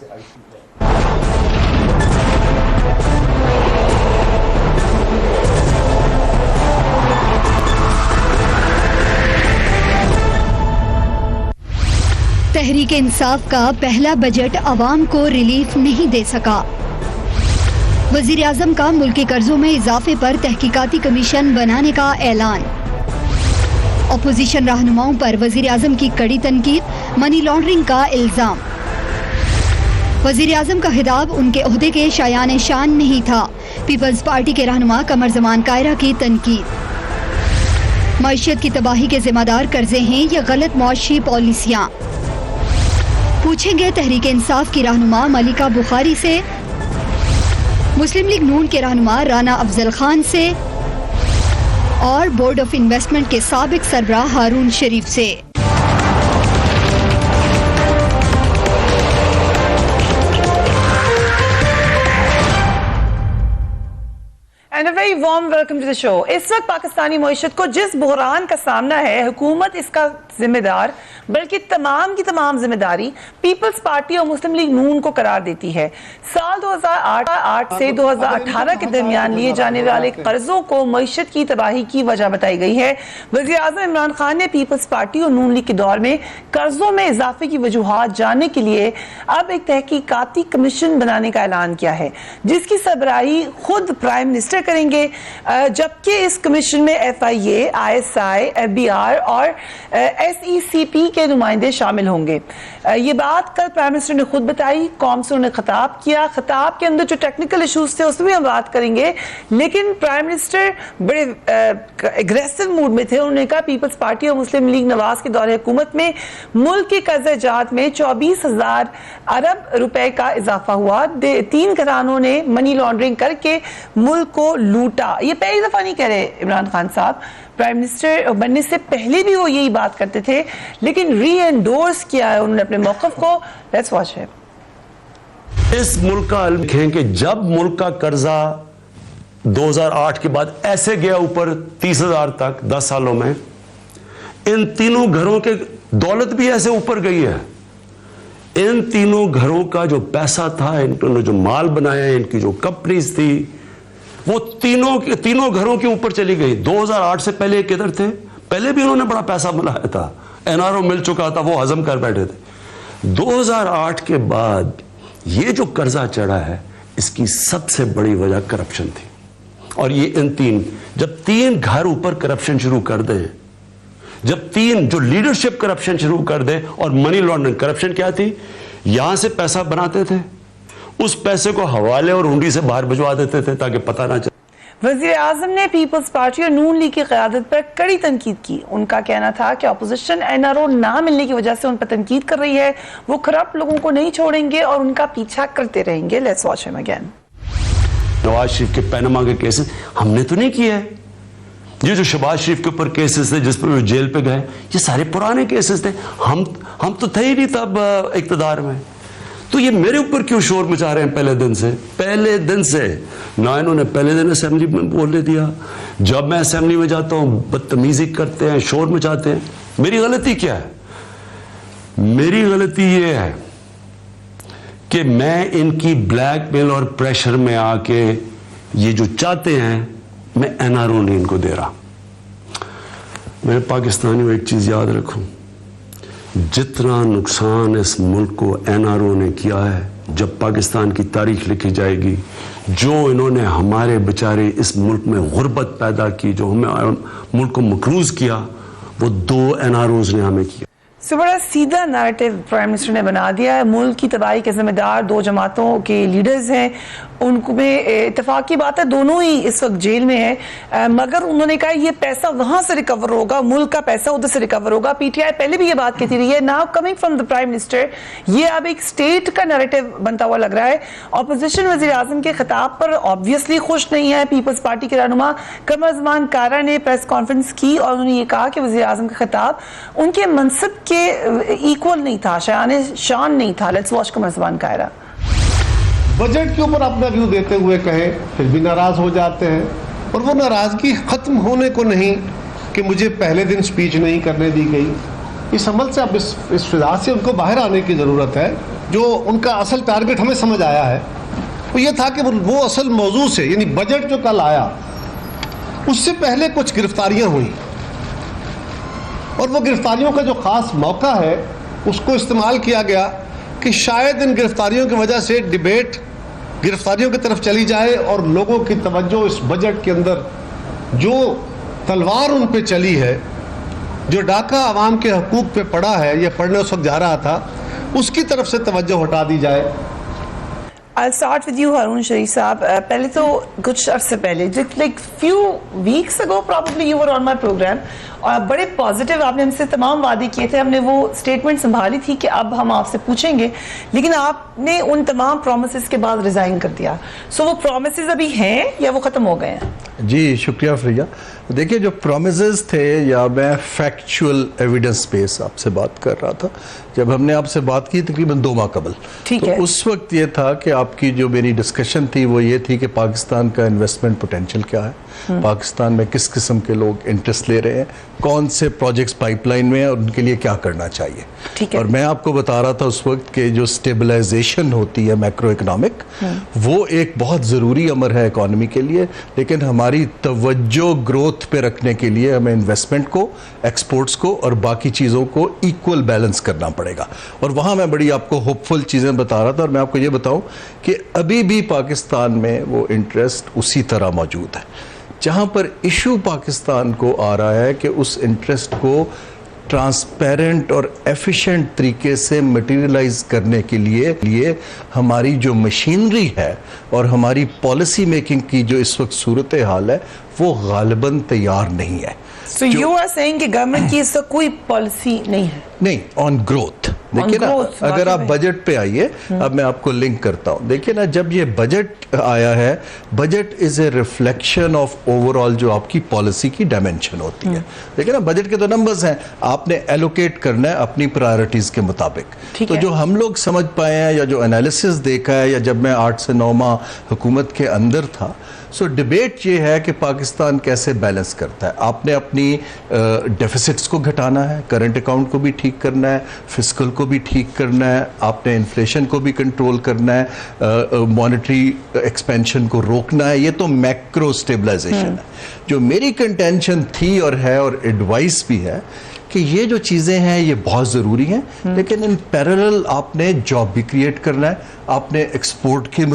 तहरीक इंसाफ का पहला बजट अवाम को रिलीफ नहीं दे सका। वजीर आजम का मुल्की कर्जों में इजाफे पर तहकीकाती कमीशन बनाने का ऐलान। अपोजिशन रहनुमाओं पर वजीर आजम की कड़ी तनकीद, मनी लॉन्ड्रिंग का इल्जाम। वजीर आजम का खिताब उनके ओहदे के शायान शान नहीं था। पीपल्स पार्टी के रहनुमा कमर जमान कायरा की तनकीद। मईशत की तबाही के जिम्मेदार कर्जे हैं या गलत मुआशी पॉलिसियाँ। पूछेंगे तहरीक इंसाफ की रहनुमा मलिका बुखारी से, मुस्लिम लीग नून के रहनुमा राना अफजल खान से और बोर्ड ऑफ इन्वेस्टमेंट के साबिक सरबराह हारून शरीफ से। And a very warm welcome to the show. इस वक्त पाकिस्तानी मईशत को जिस बुहरान का सामना है, हुकूमत इसका जिम्मेदार बल्कि तमाम की तमाम जिम्मेदारी पीपल्स पार्टी और मुस्लिम लीग नून को करार देती है। साल 2008 से 2018 के दरमियान लिए जाने वाले कर्जों को मईशत की तबाही की वजह बताई गई है। वज़ीर आज़म इमरान खान ने पीपल्स पार्टी और नून लीग के दौर में कर्जों में इजाफे की वजूहात जानने के लिए अब एक तहकीकाती कमीशन बनाने का ऐलान किया है, जिसकी सरबराही खुद प्राइम मिनिस्टर करेंगे, जबकि इस कमीशन में FIA, ISI, FBR और SECP के नुमाइंदे शामिल होंगे। ये बात कल प्राइम मिनिस्टर ने खुद बताई, कौम से उन्होंने खिताब किया। खिताब के अंदर जो टेक्निकल इश्यूज थे उसमें हम बात करेंगे, लेकिन प्राइम मिनिस्टर बड़े एग्रेसिव मूड में थे। उन्होंने कहा पीपल्स पार्टी और मुस्लिम लीग नवाज के दौरे हुकूमत में मुल्क के कर्ज़-ए-जात में 24,000 अरब रुपए का इजाफा हुआ। 3 घरानों ने मनी लॉन्ड्रिंग करके मुल्क को लूटा। ये पहली दफा नहीं कह रहे इमरान खान साहब, प्राइम मिनिस्टर बनने से पहले भी वो यही बात करते थे, लेकिन री एंडोर्स किया है उन्होंने अपने मौक़िफ़ को। Let's watch it. इस मुल्क का देखें कि जब मुल्क का कर्जा 2008 के बाद ऐसे गया ऊपर 30,000 तक 10 सालों में, इन तीनों घरों के दौलत भी ऐसे ऊपर गई है। इन तीनों घरों का जो पैसा था, इन्होंने जो माल बनाया, इनकी जो कंपनीज थी, वो तीनों घरों के ऊपर चली गई। 2008 से पहले किधर थे? पहले भी उन्होंने बड़ा पैसा बनाया था, NRO मिल चुका था, वो हजम कर बैठे थे। 2008 के बाद ये जो कर्जा चढ़ा है, इसकी सबसे बड़ी वजह करप्शन थी। और ये जब तीन घर ऊपर करप्शन शुरू कर दें, जब तीन जो लीडरशिप करप्शन शुरू कर दे, और मनी लॉन्ड्रिंग करप्शन क्या थी? यहां से पैसा बनाते थे, उस पैसे को हवाले और हुंडी से बाहर भिजवा देते थे ताकि पता ना चले। वज़ीर आज़म ने पीपल्स पार्टी और नून लीग की क़यादत पर कड़ी तनकीद की। उनका कहना था कि अपोजिशन NRO ना मिलने की वजह से उन पर तनकीद कर रही है, वो करप्ट लोगों को नहीं छोड़ेंगे और उनका पीछा करते रहेंगे। Let's watch him again. Nawaz Sharif के पैनामा के केसेस हमने तो नहीं किए। ये जो शहबाज शरीफ के ऊपर केसेस थे, जिस पर वो जेल पे गए, ये सारे पुराने केसेस थे। हम तो थे ही नहीं तब इक़्तिदार में। तो ये मेरे ऊपर क्यों शोर मचा रहे हैं? पहले दिन से ना इन्होंने पहले दिन असेंबली में बोलने दिया। जब मैं असेंबली में जाता हूँ बदतमीजी करते हैं, शोर मचाते हैं। मेरी गलती क्या है? मेरी गलती ये है कि मैं इनकी ब्लैकमेल और प्रेशर में आके ये जो चाहते हैं, मैं NRO नहीं इनको दे रहा। मेरे पाकिस्तानियों, एक चीज याद रखो, जितना नुकसान इस मुल्क को NRO ने किया है, जब पाकिस्तान की तारीख लिखी जाएगी, जो इन्होंने हमारे बेचारे इस मुल्क में गुर्बत पैदा की, जो हमें मुल्क को मकरूज किया, वो 2 NROs ने हमें किया। सो बड़ा सीधा नैरेटिव प्राइम मिनिस्टर ने बना दिया है। मुल्क की तबाही के जिम्मेदार 2 जमातों के लीडर्स हैं, उनको में इत्तेफाक की बात है, दोनों ही इस वक्त जेल में है, मगर उन्होंने कहा ये पैसा वहां से रिकवर होगा, मुल्क का पैसा उधर से रिकवर होगा। PTI पहले भी ये बात कहती रही है। Now coming from the prime minister, ये अब एक स्टेट का नैरेटिव बनता हुआ लग रहा है। ऑपोजिशन वज़ीर आज़म के खिताब पर ऑब्वियसली खुश नहीं है। पीपल्स पार्टी के रहनुमा कमर जमान कायरा ने प्रेस कॉन्फ्रेंस की और उन्होंने ये कहा कि वज़ीर आज़म का खिताब उनके मनसब के इक्वल नहीं था, शायाने शान नहीं था। Let's watch Qamar Zaman Kaira. Budget के ऊपर अपना व्यू देते हुए कहे, फिर भी नाराज हो जाते हैं। और वो नाराजगी खत्म होने को नहीं कि मुझे पहले दिन स्पीच नहीं करने दी गई। इस अमल से अब इस फिजा से उनको बाहर आने की जरूरत है। जो उनका असल टारगेट हमें समझ आया है वो ये था कि वो असल मौजू से, यानी बजट जो कल आया उससे पहले कुछ गिरफ्तारियां हुई और वो गिरफ्तारियों का जो खास मौका है उसको इस्तेमाल किया गया कि शायद इन गिरफ्तारियों की वजह से डिबेट गिरफ्तारियों की तरफ चली जाए और लोगों की तवज्जो इस बजट के अंदर जो तलवार उन पे चली है, जो डाका आवाम के हकूक पे पड़ा है या पढ़ने उस वक्त जा रहा था, उसकी तरफ से तवज्जो हटा दी जाए। I'll start with you, Harun Sharif साहब। पहले तो कुछ अर्से पहले, just like few weeks ago probably you were on my program, और बड़े पॉजिटिव आपने हमसे तमाम वादे किए थे, हमने वो स्टेटमेंट संभाली थी कि अब हम आपसे पूछेंगे, लेकिन आपने उन तमाम प्रोमिसेस के बाद रिजाइन कर दिया। सो वो प्रोमिसेस अभी हैं या वो खत्म हो गए हैं? जी शुक्रिया फ्रिया। देखिए जो प्रोमिसेस थे, या मैं फैक्चुअल एविडेंस बेस आपसे बात कर रहा था, जब हमने आपसे बात की तकरीबन 2 माह कबल, ठीक तो है। उस वक्त ये था कि आपकी जो मेरी डिस्कशन थी वो ये थी कि पाकिस्तान का इन्वेस्टमेंट पोटेंशियल क्या है, पाकिस्तान में किस किस्म के लोग इंटरेस्ट ले रहे हैं, कौन से प्रोजेक्ट्स पाइपलाइन में है और उनके लिए क्या करना चाहिए। ठीक है। और मैं आपको बता रहा था उस वक्त के जो स्टेबलाइजेशन होती है मैक्रो इकोनॉमिक, वो एक बहुत ज़रूरी अमर है इकोनॉमी के लिए, लेकिन हमारी तवज्जो ग्रोथ पे रखने के लिए हमें इन्वेस्टमेंट को, एक्सपोर्ट्स को और बाकी चीज़ों को इक्वल बैलेंस करना पड़ेगा। और वहाँ मैं बड़ी आपको होपफुल चीज़ें बता रहा था, और मैं आपको ये बताऊँ कि अभी भी पाकिस्तान में वो इंटरेस्ट उसी तरह मौजूद है। जहाँ पर इशू पाकिस्तान को आ रहा है कि उस इंटरेस्ट को ट्रांसपेरेंट और एफिशिएंट तरीके से मटेरियलाइज करने के लिए हमारी जो मशीनरी है और हमारी पॉलिसी मेकिंग की जो इस वक्त सूरत हाल है वो गालिबन तैयार नहीं है। सो यू आर सेइंग कि गवर्नमेंट की इसका कोई पॉलिसी नहीं है? नहीं, ऑन ग्रोथ। देखिए ना, growth, अगर आप वाकई में। बजट पे आइए, अब मैं आपको लिंक करता हूँ। देखिए ना, जब ये बजट आया है, budget is a reflection of overall जो आपकी पॉलिसी की डायमेंशन होती है। देखिए ना, बजट के तो नंबर्स हैं, आपने एलोकेट करना है अपनी प्रायोरिटीज के मुताबिक। ठीक तो है। जो हम लोग समझ पाए हैं या जो एनालिसिस देखा है, या जब मैं 8 से 9 माह हुकूमत के अंदर था, सो डिबेट ये है कि पाकिस्तान कैसे बैलेंस करता है। आपने अपनी डेफिसिट्स को घटाना है, करंट अकाउंट को भी ठीक करना है, फिस्कल को भी ठीक करना है, आपने इन्फ्लेशन को भी कंट्रोल करना है, मॉनेटरी एक्सपेंशन को रोकना है। ये तो मैक्रो स्टेबलाइजेशन है। जो मेरी कंटेंशन थी और है और एडवाइस भी है कि ये जो चीज़ें हैं ये बहुत ज़रूरी हैं, लेकिन इन पैरेलल आपने जॉब भी क्रिएट करना है, आपने एक्सपोर्ट की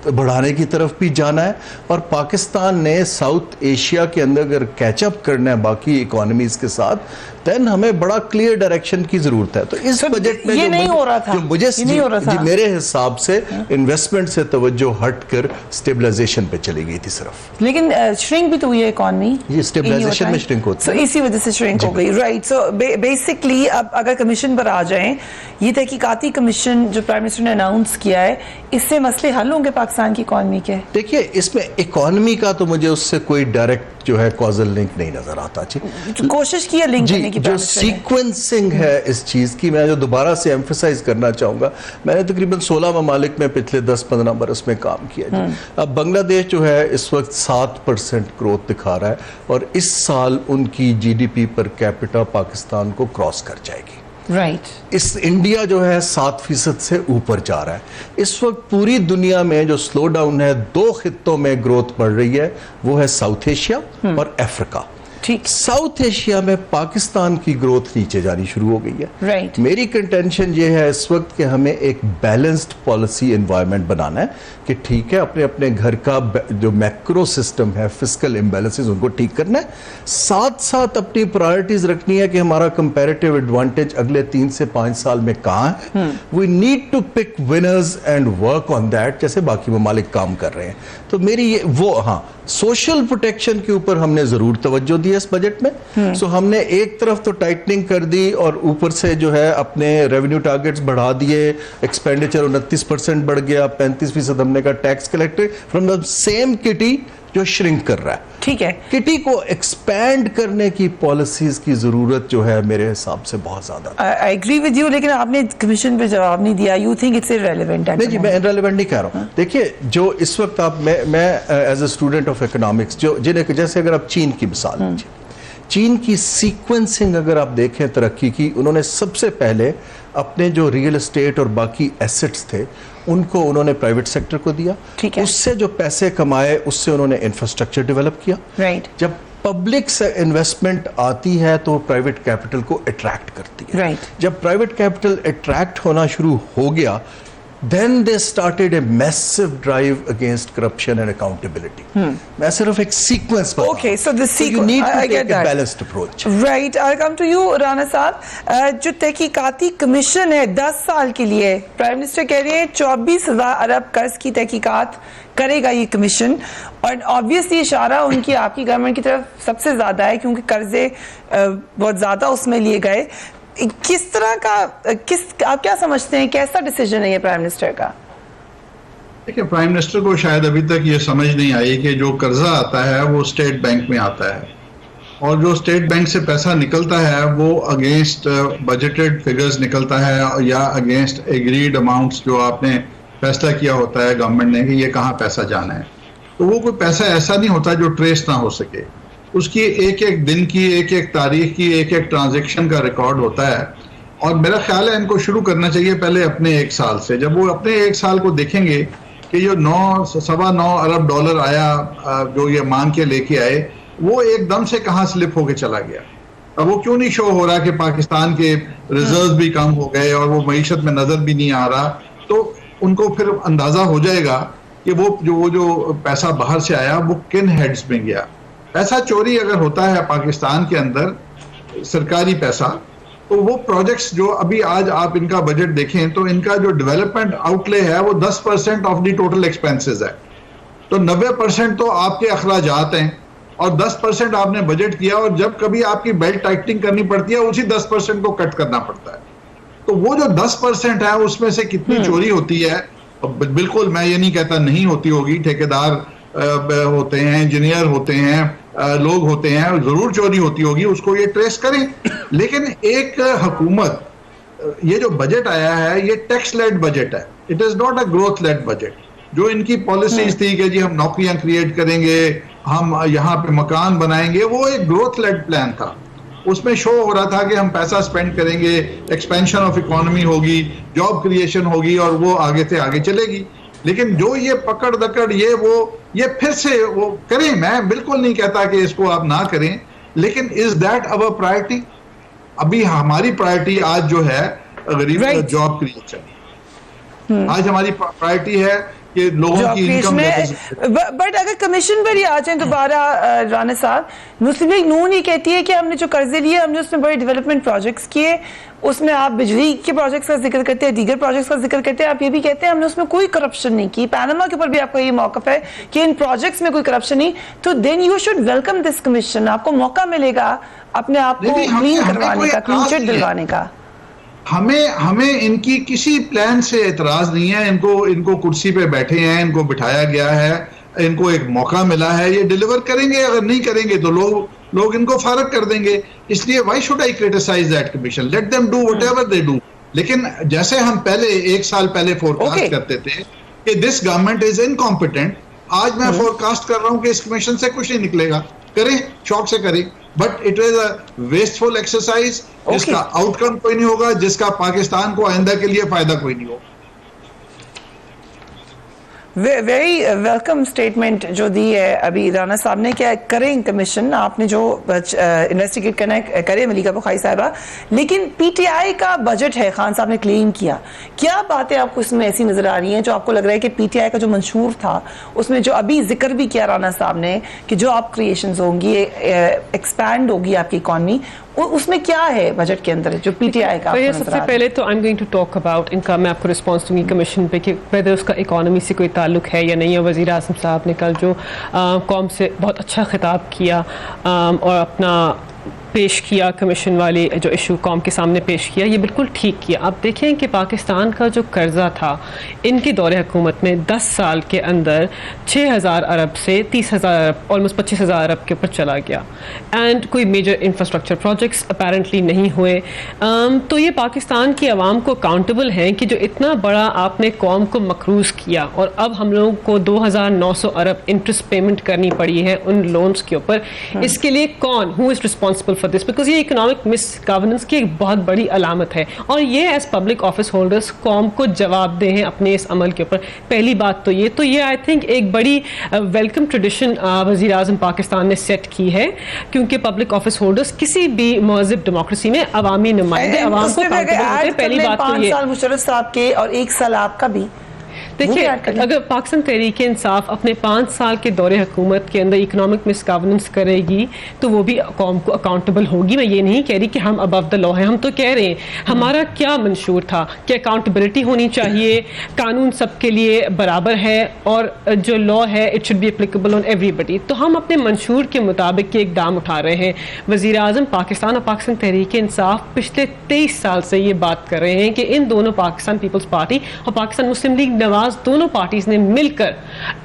बढ़ाने की तरफ भी जाना है, और पाकिस्तान ने साउथ एशिया के अंदर अगर कैचअप करना है बाकी इकोनॉमीज के साथ, देन हमें बड़ा क्लियर डायरेक्शन की जरूरत है। तो इस बजट में ये नहीं हो रहा था, जो मुझे ये नहीं हो रहा था। मेरे हिसाब से इन्वेस्टमेंट से तवज्जो हटकर स्टेबलाइजेशन पे चली गई थी सिर्फ। लेकिन श्रिंक भी तो हुई है इकोनॉमी, ये स्टेबलाइजेशन में श्रिंक होती है, इसी वजह से श्रिंक हो गई। राइट। सो बेसिकली अब अगर कमीशन पर आ जाएं, ये तहकीकाती कमीशन जो प्राइम मिनिस्टर ने अनाउंस किया है, इससे मसले हल होंगे पाकिस्तान की इकोनॉमी के? देखिए, इसमें इकोनॉमी का तो मुझे उससे कोई डायरेक्ट जो है कॉजल लिंक नहीं नजर आता। जी, कोशिश की है लिंक करने की। जो सीक्वेंसिंग है इस चीज की, मैं जो दोबारा से एम्फसाइज करना चाहूंगा, मैंने तकरीबन 16 ममालिक में पिछले 10-15 बरस में काम किया जी। अब बांग्लादेश जो है इस वक्त 7% ग्रोथ दिखा रहा है, और इस साल उनकी जीडीपी पर कैपिटा पाकिस्तान को क्रॉस कर जाएगी। राइट। इस इंडिया जो है 7% से ऊपर जा रहा है। इस वक्त पूरी दुनिया में जो स्लो डाउन है, 2 खित्तों में ग्रोथ बढ़ रही है, वो है साउथ एशिया और अफ्रीका। ठीक। साउथ एशिया में पाकिस्तान की ग्रोथ नीचे जानी शुरू हो गई है। राइट। मेरी कंटेंशन ये है इस वक्त कि हमें एक बैलेंस्ड पॉलिसी एनवायरनमेंट बनाना है कि ठीक है, अपने अपने घर का जो मैक्रो सिस्टम है, फिस्कल इम्बैलेंसेस, उनको ठीक करना है, साथ साथ अपनी प्रायोरिटीज रखनी है कि हमारा कंपैरेटिव एडवांटेज अगले 3 से 5 साल में कहाँ है। We need to pick winners and work on that, जैसे बाकी ममालिक काम कर रहे हैं। तो मेरी ये सोशल प्रोटेक्शन के ऊपर हमने जरूर तवज्जो दी इस बजट में। सो हमने एक तरफ तो टाइटनिंग कर दी, और ऊपर से जो है अपने रेवेन्यू टारगेट्स बढ़ा दिए, एक्सपेंडिचर 29% बढ़ गया, 35% हमने का tax collected from the same kitty जो श्रिंक कर रहा है। ठीक है। किटी को एक्सपैंड करने की पॉलिसीज की जरूरत जो है मेरे हिसाब से बहुत ज्यादा। आई एग्री विद यू, लेकिन आपने कमीशन पे जवाब नहीं दिया। You think it's irrelevant? नहीं जी, मैं इररिलेवेंट नहीं कह रहा हूँ। देखिए, जो इस वक्त आप मैं as a student of economics, जो जिन्हें जैसे अगर आप चीन की मिसाल लीजिए, चीन की सीक्वेंसिंग अगर आप देखें तरक्की की, उन्होंने सबसे पहले अपने जो रियल एस्टेट और बाकी एसेट्स थे उनको उन्होंने प्राइवेट सेक्टर को दिया। ठीक है। उससे जो पैसे कमाए उससे उन्होंने इंफ्रास्ट्रक्चर डेवलप किया। राइट। जब पब्लिक से इन्वेस्टमेंट आती है तो प्राइवेट कैपिटल को अट्रैक्ट करती है। राइट। जब प्राइवेट कैपिटल अट्रैक्ट होना शुरू हो गया, then they started a massive drive against corruption and accountability. मैं सिर्फ एक सीक्वेंस बता Okay, so the you sequence, need to I take get a that. balanced approach. Right, I'll come to you, Rana साहब। जो तहकीकाती कमीशन है 10 साल के लिए, प्राइम मिनिस्टर कह रहे हैं 24,000 अरब कर्ज की तहकीकात करेगा ये कमीशन, और ऑब्वियसली इशारा उनकी आपकी गवर्नमेंट की तरफ सबसे ज्यादा है क्योंकि कर्जे बहुत ज्यादा उसमें लिए गए। किस तरह का आप क्या समझते हैं, कैसा डिसीजन है ये प्राइम मिनिस्टर का? देखिए, प्राइम मिनिस्टर को शायद अभी तक ये समझ नहीं आई कि जो कर्जा आता है वो स्टेट बैंक में आता है, और जो स्टेट बैंक से पैसा निकलता है वो अगेंस्ट बजटेड फिगर्स निकलता है या अगेंस्ट एग्रीड अमाउंट्स जो आपने फैसला किया होता है गवर्नमेंट ने कि ये कहाँ पैसा जाना है। तो वो कोई पैसा ऐसा नहीं होता जो ट्रेस ना हो सके, उसकी एक एक दिन की, एक एक तारीख की, एक एक ट्रांजैक्शन का रिकॉर्ड होता है। और मेरा ख्याल है इनको शुरू करना चाहिए पहले अपने 1 साल से। जब वो अपने 1 साल को देखेंगे कि जो 9.9 अरब डॉलर आया जो ये मांग के लेके आए, वो एकदम से कहाँ स्लिप होके चला गया। अब वो क्यों नहीं शो हो रहा कि पाकिस्तान के रिजर्व भी कम हो गए और वो मईशत में नजर भी नहीं आ रहा, तो उनको फिर अंदाजा हो जाएगा कि वो जो पैसा बाहर से आया वो किन हेड्स में गया। पैसा चोरी अगर होता है पाकिस्तान के अंदर सरकारी पैसा, तो वो प्रोजेक्ट्स जो अभी आज आप इनका बजट देखें तो इनका जो डेवलपमेंट आउटले है वो 10% ऑफ द टोटल एक्सपेंसेस है। तो 90% तो आपके अखराजात हैं और 10% आपने बजट किया, और जब कभी आपकी बेल्ट टाइटनिंग करनी पड़ती है उसी 10% को कट करना पड़ता है। तो वो जो 10% है उसमें से कितनी चोरी होती है, बिल्कुल मैं ये नहीं कहता नहीं होती होगी, ठेकेदार होते हैं, इंजीनियर होते हैं, लोग होते हैं, जरूर चोरी होती होगी, उसको ये ट्रेस करें। लेकिन एक हुकूमत, ये जो बजट आया है ये टैक्स लेड बजट है, it is not a growth led budget. जो इनकी पॉलिसीज थी कि जी हम नौकरियां क्रिएट करेंगे, हम यहाँ पे मकान बनाएंगे, वो एक ग्रोथ लेड प्लान था। उसमें शो हो रहा था कि हम पैसा स्पेंड करेंगे, एक्सपेंशन ऑफ इकोनॉमी होगी, जॉब क्रिएशन होगी और वो आगे से आगे चलेगी। लेकिन जो ये पकड़ दकड़ ये फिर से वो करें, मैं बिल्कुल नहीं कहता कि इसको आप ना करें, लेकिन इज दैट अवर प्रायोरिटी? अभी हमारी प्रायोरिटी आज जो है गरीब जॉब क्रिएशन, आज हमारी प्रायोरिटी है कि लोगों की इनकम। बट अगर कमीशन पर ही आ जाए दोबारा राणा साहब, मुस्लिम लीग नून ये कहती है कि हमने जो कर्जे लिए हमने उसमें बड़े डेवलपमेंट प्रोजेक्ट्स किए, उसमें आप बिजली के प्रोजेक्ट्स का जिक्र करते हैं, दीगर प्रोजेक्ट्स का जिक्र करते हैं, आप ये भी कहते हैं हमने उसमें कोई करप्शन नहीं की। पैनामा के ऊपर भी आपका ये मौकफ है कि इन प्रोजेक्ट्स में कोई करप्शन नहीं, तो then you should welcome this commission. आपको मौका मिलेगा अपने आप को क्लीन करवाने का, क्लीन चिट दिलवाने का। हमें इनकी किसी प्लान से एतराज नहीं है। इनको कुर्सी पे बैठे हैं, इनको बिठाया गया है, इनको एक मौका मिला है, ये डिलीवर करेंगे। अगर नहीं करेंगे तो लोग इनको फारग कर देंगे। इसलिए why should I criticise that commission, let them do whatever they do. लेकिन जैसे हम पहले 1 साल पहले फोरकास्ट करते थे कि दिस गवर्नमेंट इज इनकॉम्पिटेंट, आज मैं फोरकास्ट कर रहा हूं कि इस कमीशन से कुछ नहीं निकलेगा। करें, शौक से करें, but it is a wasteful exercise, जिसका आउटकम कोई नहीं होगा, जिसका पाकिस्तान को आइंदा के लिए फायदा कोई नहीं होगा। वेरी वेलकम स्टेटमेंट जो दी है अभी राणा साहब ने, क्या करें कमीशन, आपने जो इन्वेस्टिगेट करना है करें मलिका बुखारी साहिबा। लेकिन पीटीआई का बजट है, खान साहब ने क्लेम किया, क्या बातें आपको इसमें ऐसी नजर आ रही हैं जो आपको लग रहा है कि पीटीआई का जो मंशूर था उसमें जो अभी जिक्र भी किया राणा साहब ने कि जो आप क्रिएशंस होंगी, एक्सपैंड होगी आपकी इकॉनमी, उसमें क्या है बजट के अंदर जो पीटीआई का? तो सबसे पहले तो I am going to talk about इनका, मैं आपको रिस्पॉन्स दूंगी कमीशन पे कि वेदर उसका इकोनॉमी से कोई ताल्लुक है या नहीं है। वज़ीर आज़म साहब ने कल जो कौम से बहुत अच्छा खिताब किया और अपना पेश किया, कमीशन वाले जो इशू कौम के सामने पेश किया, ये बिल्कुल ठीक किया। आप देखें कि पाकिस्तान का जो कर्जा था इनके दौरे हुकूमत में 10 साल के अंदर 6,000 अरब से 30,000 अरब, ऑलमोस्ट 25,000 अरब के ऊपर चला गया। एंड कोई मेजर इंफ्रास्ट्रक्चर प्रोजेक्ट्स अपेरेंटली नहीं हुए। तो ये पाकिस्तान की आवाम को अकाउंटेबल हैं कि जो इतना बड़ा आपने कौम को मकरूज़ किया और अब हम लोगों को 2,900 अरब इंटरेस्ट पेमेंट करनी पड़ी है उन लोन्स के ऊपर। इसके लिए कौन, who is responsible for this? Because ये इकोनॉमिक मिस गवर्नेंस की एक बहुत बड़ी अलामत है और ये एज पब्लिक ऑफिस होल्डर्स कौम को जवाबदेह हैं अपने इस अमल के ऊपर। पहली बात तो ये आई थिंक एक बड़ी वेलकम ट्रेडिशन वज़ीर आज़म पाकिस्तान ने सेट की है, क्योंकि पब्लिक ऑफिस होल्डर्स किसी भी महज़ब डेमोक्रेसी में अवामी नुमाइंदे अवाम को accountable होते हैं। पहली बात तो ये 5 साल मुशर्रफ साहब के और 1 साल आपका भी। देखिए, अगर पाकिस्तान तहरीक इंसाफ अपने 5 साल के दौरे हुकूमत के अंदर इकोनॉमिक मिस गवर्नेंस करेगी तो वो भी कौम को अकाउंटेबल होगी। मैं ये नहीं कह रही कि हम अबव द लॉ हैं, हम तो कह रहे हैं हमारा क्या मंशूर था कि अकाउंटेबिलिटी होनी चाहिए, कानून सबके लिए बराबर है और जो लॉ है it should be applicable on everybody. तो हम अपने मंशूर के मुताबिक के इकदाम उठा रहे हैं। वज़ीर आज़म पाकिस्तान और पाकिस्तान तहरीक इंसाफ पिछले 23 साल से ये बात कर रहे हैं कि इन दोनों, पाकिस्तान पीपल्स पार्टी और पाकिस्तान मुस्लिम लीग नवाज, दोनों पार्टीज ने मिलकर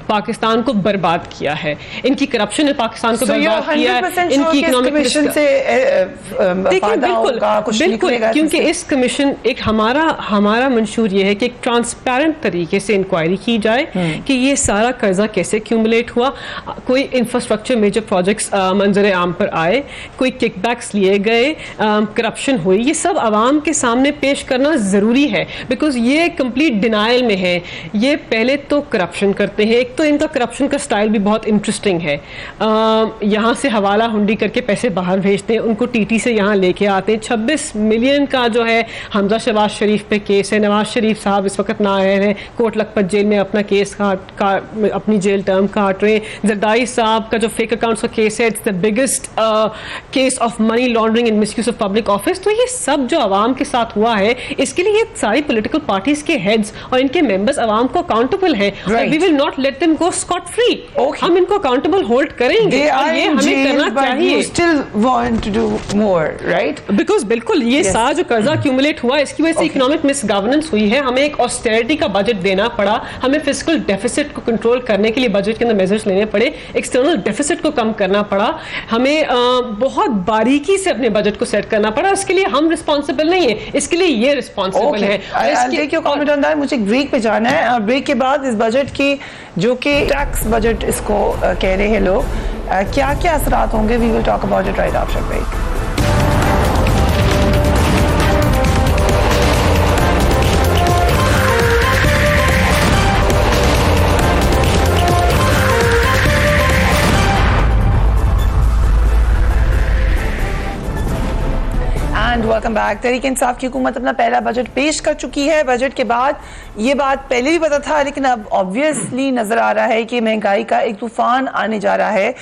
पाकिस्तान को बर्बाद किया है। इनकी करप्शन ने पाकिस्तान को बर्बाद किया है, इनकी इकोनॉमिक कमीशन से देखिए बिल्कुल क्योंकि इस कमीशन एक हमारा मंशूर ये है कि एक ट्रांसपेरेंट तरीके से इंक्वायरी की जाए कि ये सारा कर्जा कैसे एक्यूमुलेट हुआ, कोई इंफ्रास्ट्रक्चर मेजर प्रोजेक्ट्स मंजर आम पर आए, कोई किकबैक्स लिए गए, करप्शन हुई, ये सब आवाम के सामने पेश करना ज़रूरी है। बिकॉज ये कंप्लीट डिनाइल में है। ये पहले तो करप्शन करते हैं, एक तो इनका करप्शन का स्टाइल भी बहुत इंटरेस्टिंग है। यहाँ से हवाला हुंडी करके पैसे बाहर भेजते हैं, उनको टीटी से यहाँ लेके आते हैं। 26 मिलियन का जो है हमजा शहबाज शरीफ पे केस है, नवाज शरीफ साहब इस वक्त ना आए हैं, कोट लखपत जेल में अपना केस अपनी जेल टर्म काट रहे हैं। जरदारी साहब का जो फेक अकाउंट्स का केस है, it's the biggest case of money laundering and misuse of public office. तो ये सब जो आवाम के साथ हुआ है, इसके लिए ये सारी पोलिटिकल पार्टीज के हेड्स और इनके मेंबर्स आवाम को अकाउंटेबल है। We will not let them go scot free. हम इनको अकाउंटेबल होल्ड करेंगे और ये हमें करना चाहिए। Still want to do more, right? Because बिल्कुल ये सारा जो कर्जा एक्यूमुलेट हुआ, इसकी वजह से इकोनॉमिक मिस गवर्नेंस हुई है। हमें एक ऑस्टेरिटी का बजट देना पड़ा, हमें फिस्कल डेफिसिट को कंट्रोल करने के लिए बजट के अंदर मेजर्स लेने पड़े, एक्सटर्नल डेफिसिट को कम करना पड़ा, हमें बहुत बारीकी से अपने बजट को सेट करना पड़ा। इसके लिए हम रिस्पॉन्सिबल नहीं है, इसके लिए ये रिस्पॉन्सिबल है। मुझे ब्रेक पे जाना है और ब्रेक के बाद इस बजट की, जो कि टैक्स बजट इसको कह रहे हैं लोग, क्या क्या असरात होंगे, we will talk about it right after break. Welcome back. Tehreek Insaf की हुकूमत अपना पहला बजट पेश कर चुकी है। बजट के बाद ये बात पहले भी पता था, लेकिन अब ऑब्वियसली नजर आ रहा है कि महंगाई का एक तूफान आने जा रहा है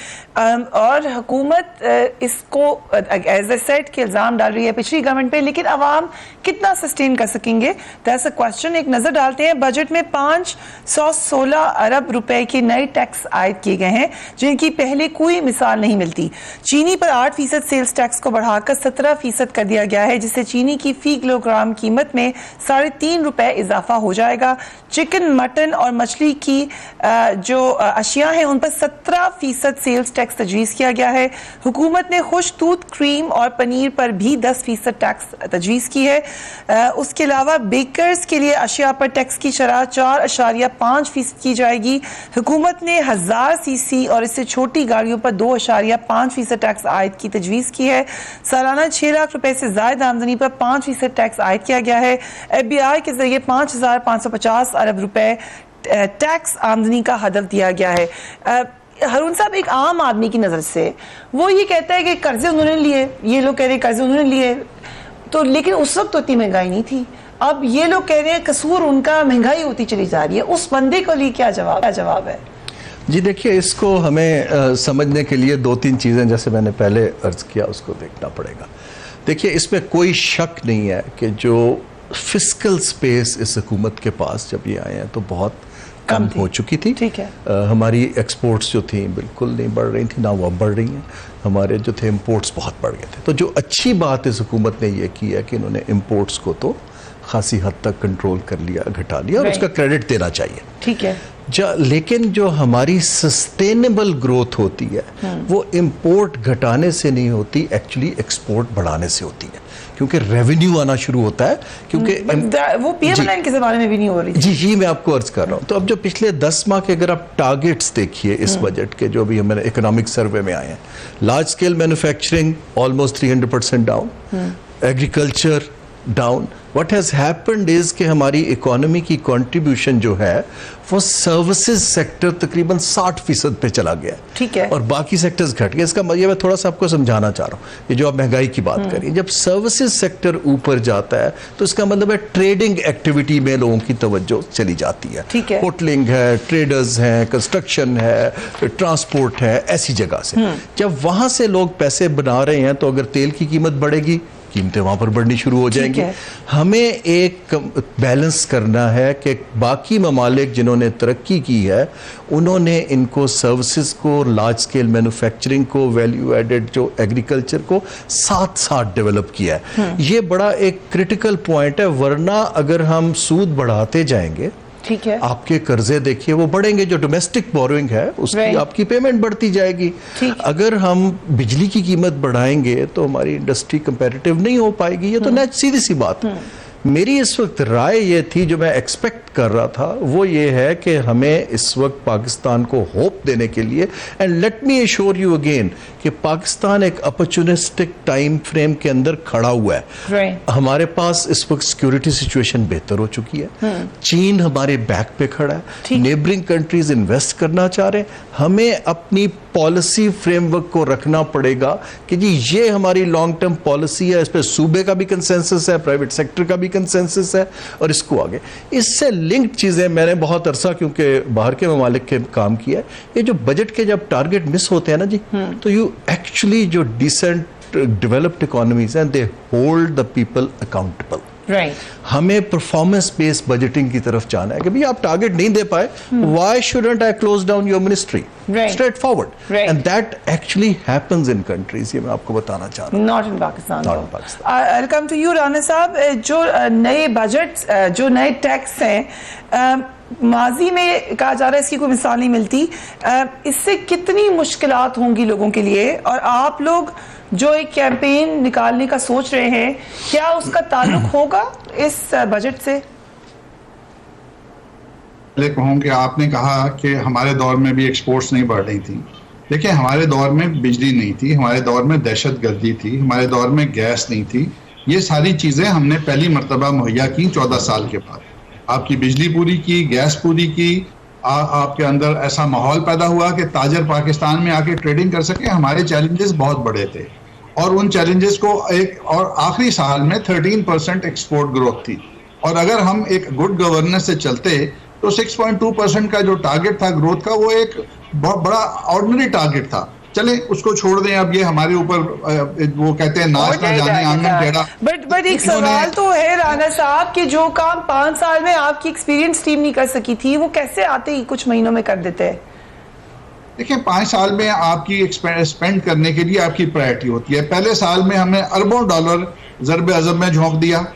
और हुकूमत इसको एज ए सेट के इल्जाम डाल रही है पिछली गवर्नमेंट पे, लेकिन अवाम कितना सस्टेन कर सकेंगे, दैट्स अ क्वेश्चन। एक नजर डालते हैं, बजट में 516 अरब रुपए के नए टैक्स आयद किए गए हैं जिनकी पहले कोई मिसाल नहीं मिलती। चीनी पर 8% सेल्स टैक्स को बढ़ाकर 17% कर दिया गया है, जिससे चीनी की फी किलोग्राम कीमत में 3.5 रुपए इजाफा हो जाएगा। चिकन, मटन और मछली की जो अशिया हैं उन पर 17% सेल्स टैक्स तजवीज़ किया गया है। हुकूमत ने खुश दूध, क्रीम और पनीर पर भी 10% टैक्स तजवीज़ की है। उसके अलावा बेकर्स के लिए अशिया पर टैक्स की शरह 4.5% की जाएगी। हुकूमत ने 1000 सीसी और इससे छोटी गाड़ियों पर 2.5% टैक्स आयद की तजवीज़ की है। सालाना 6 लाख रुपए से ज़ायद आमदनी पर 5% टैक्स आयद किया गया है। FBI के जरिए 5,550 अरब रुपए टैक्स आमदनी का हदफ दिया गया है। हारून साहब, एक आम आदमी की नज़र से वो ये कहता है कि कर्जे उन्होंने लिए, ये लोग कह रहे हैं कर्जे उन्होंने लिए, तो लेकिन उस वक्त तो इतनी महंगाई नहीं थी। अब ये लोग कह रहे हैं कसूर उनका, महंगाई होती चली जा रही है। उस बंदे को लिए क्या जवाब है? जी देखिए, इसको हमें समझने के लिए 2-3 चीज़ें, जैसे मैंने पहले अर्ज किया, उसको देखना पड़ेगा। देखिए, इसमें कोई शक नहीं है कि जो फिस्कल स्पेस इस हुकूमत के पास जब ये आए हैं तो बहुत कम हो चुकी थी। ठीक है। हमारी एक्सपोर्ट्स जो थी बिल्कुल नहीं बढ़ रही थी, ना वो अब बढ़ रही हैं। हमारे जो थे इंपोर्ट्स बहुत बढ़ गए थे। तो जो अच्छी बात इस हुकूमत ने ये की है कि इन्होंने इंपोर्ट्स को तो खासी हद तक कंट्रोल कर लिया, घटा लिया, और उसका क्रेडिट देना चाहिए। ठीक है। लेकिन जो हमारी सस्टेनेबल ग्रोथ होती है वो इंपोर्ट घटाने से नहीं होती, एक्चुअली एक्सपोर्ट बढ़ाने से होती है, क्योंकि रेवेन्यू आना शुरू होता है। क्योंकि वो पीएम के ज़माने में भी नहीं हो रही। जी मैं आपको अर्ज कर रहा हूँ। तो अब जो पिछले 10 माह के अगर आप टारगेट्स देखिए इस बजट के, जो भी हमारे इकोनॉमिक सर्वे में आए हैं, large scale manufacturing almost 300% down, agriculture down. What has happened is कि हमारी इकोनॉमी की कंट्रीब्यूशन जो है वो सर्विसेज सेक्टर तकरीबन 60% पे चला गया। ठीक है। और बाकी सेक्टर्स घट गए। इसका मतलब मैं थोड़ा सा आपको समझाना चाह रहा हूँ। ये जो आप महंगाई की बात करिए, जब सर्विसेज सेक्टर ऊपर जाता है तो इसका मतलब है ट्रेडिंग एक्टिविटी में लोगों की तवज्जो चली जाती है। ठीक है। होटलिंग है, ट्रेडर्स हैं, कंस्ट्रक्शन है, ट्रांसपोर्ट है, ऐसी जगह से जब वहां से लोग पैसे बना रहे हैं तो अगर तेल की कीमत बढ़ेगी, कीमतें वहां पर बढ़नी शुरू हो जाएंगी। हमें एक बैलेंस करना है कि बाकी ममालिक जिन्होंने तरक्की की है उन्होंने इनको सर्विसेज को, लार्ज स्केल मैन्युफैक्चरिंग को, वैल्यू एडेड जो एग्रीकल्चर को साथ साथ डेवलप किया है। ये बड़ा एक क्रिटिकल पॉइंट है, वरना अगर हम सूद बढ़ाते जाएंगे, ठीक है, आपके कर्जे देखिए वो बढ़ेंगे, जो डोमेस्टिक बोरोइंग है उसकी आपकी पेमेंट बढ़ती जाएगी। अगर हम बिजली की कीमत बढ़ाएंगे तो हमारी इंडस्ट्री कंपैरेटिव नहीं हो पाएगी। ये तो सीधी सी बात है। मेरी इस वक्त राय ये थी, जो मैं एक्सपेक्ट कर रहा था, वो ये है कि हमें इस वक्त पाकिस्तान को होप देने के लिए, and let me assure you again कि पाकिस्तान एक अपॉर्चुनिस्टिक टाइम फ्रेम के अंदर खड़ा हुआ है। हमारे पास इस वक्त सिक्योरिटी सिचुएशन बेहतर हो चुकी है। चीन हमारे बैक पे खड़ा है, नेबरिंग कंट्रीज इन्वेस्ट करना चाह रहे हैं। हमें अपनी पॉलिसी फ्रेमवर्क को रखना पड़ेगा कि जी ये हमारी लॉन्ग टर्म पॉलिसी है, इस पर सूबे का भी कंसेंसस है, प्राइवेट सेक्टर का भी कंसेंसस है, और इसको आगे इससे लिंक्ड चीजें मैंने बहुत अरसा क्योंकि बाहर के ममालिक के काम किया है। ये जो बजट के जब टारगेट मिस होते हैं ना जी, तो यू एक्चुअली जो डिसेंट डेवलप्ड इकोनॉमीज हैं they hold the people accountable. हमें परफॉर्मेंस बेस्ड बजटिंग की तरफ जाना है कि भाई आप टारगेट नहीं दे पाए, why shouldn't I close down your ministry, straight forward, and that actually happens in countries. ये मैं आपको बताना चाह रहा हूं, not in Pakistan. I come to you Rana sahab, जो नए बजट, जो नए टैक्स हैं, माजी में कहा जा रहा है इसकी कोई मिसाल नहीं मिलती, इससे कितनी मुश्किलात होंगी लोगों के लिए, और आप लोग जो एक कैंपेन निकालने का सोच रहे हैं, क्या उसका ताल्लुक होगा इस बजट से? कहूँ कि आपने कहा कि हमारे दौर में भी एक्सपोर्ट्स नहीं बढ़ रही थी। देखिए, हमारे दौर में बिजली नहीं थी, हमारे दौर में दहशतगर्दी थी, हमारे दौर में गैस नहीं थी। ये सारी चीज़ें हमने पहली मरतबा मुहैया की 14 साल के बाद। आपकी बिजली पूरी की, गैस पूरी की, आपके अंदर ऐसा माहौल पैदा हुआ कि ताजर पाकिस्तान में आके ट्रेडिंग कर सके। हमारे चैलेंजेस बहुत बड़े थे, और उन चैलेंजेस को और आखिरी साल में 13% एक्सपोर्ट ग्रोथ थी। और अगर हम एक गुड गवर्नेंस से चलते तो 6.2% का जो टारगेट था ग्रोथ का, वो एक बहुत बड़ा ऑर्डिनरी टारगेट था। चले उसको छोड़ दें, अब ये हमारे ऊपर वो कहते हैं नाच ना जाने आंगन टेढ़ा। बट एक सवाल तो है राना साहब कि जो काम 5 साल में आपकी एक्सपीरियंस टीम नहीं कर सकी थी, वो कैसे आते ही कुछ महीनों में कर देते हैं? देखिए, 5 साल में आपकी स्पेंड करने के लिए आपकी प्रायोरिटी होती है। पहले साल में हमने अरबों डॉलर ज़रब अज़ब में झोंक दिया,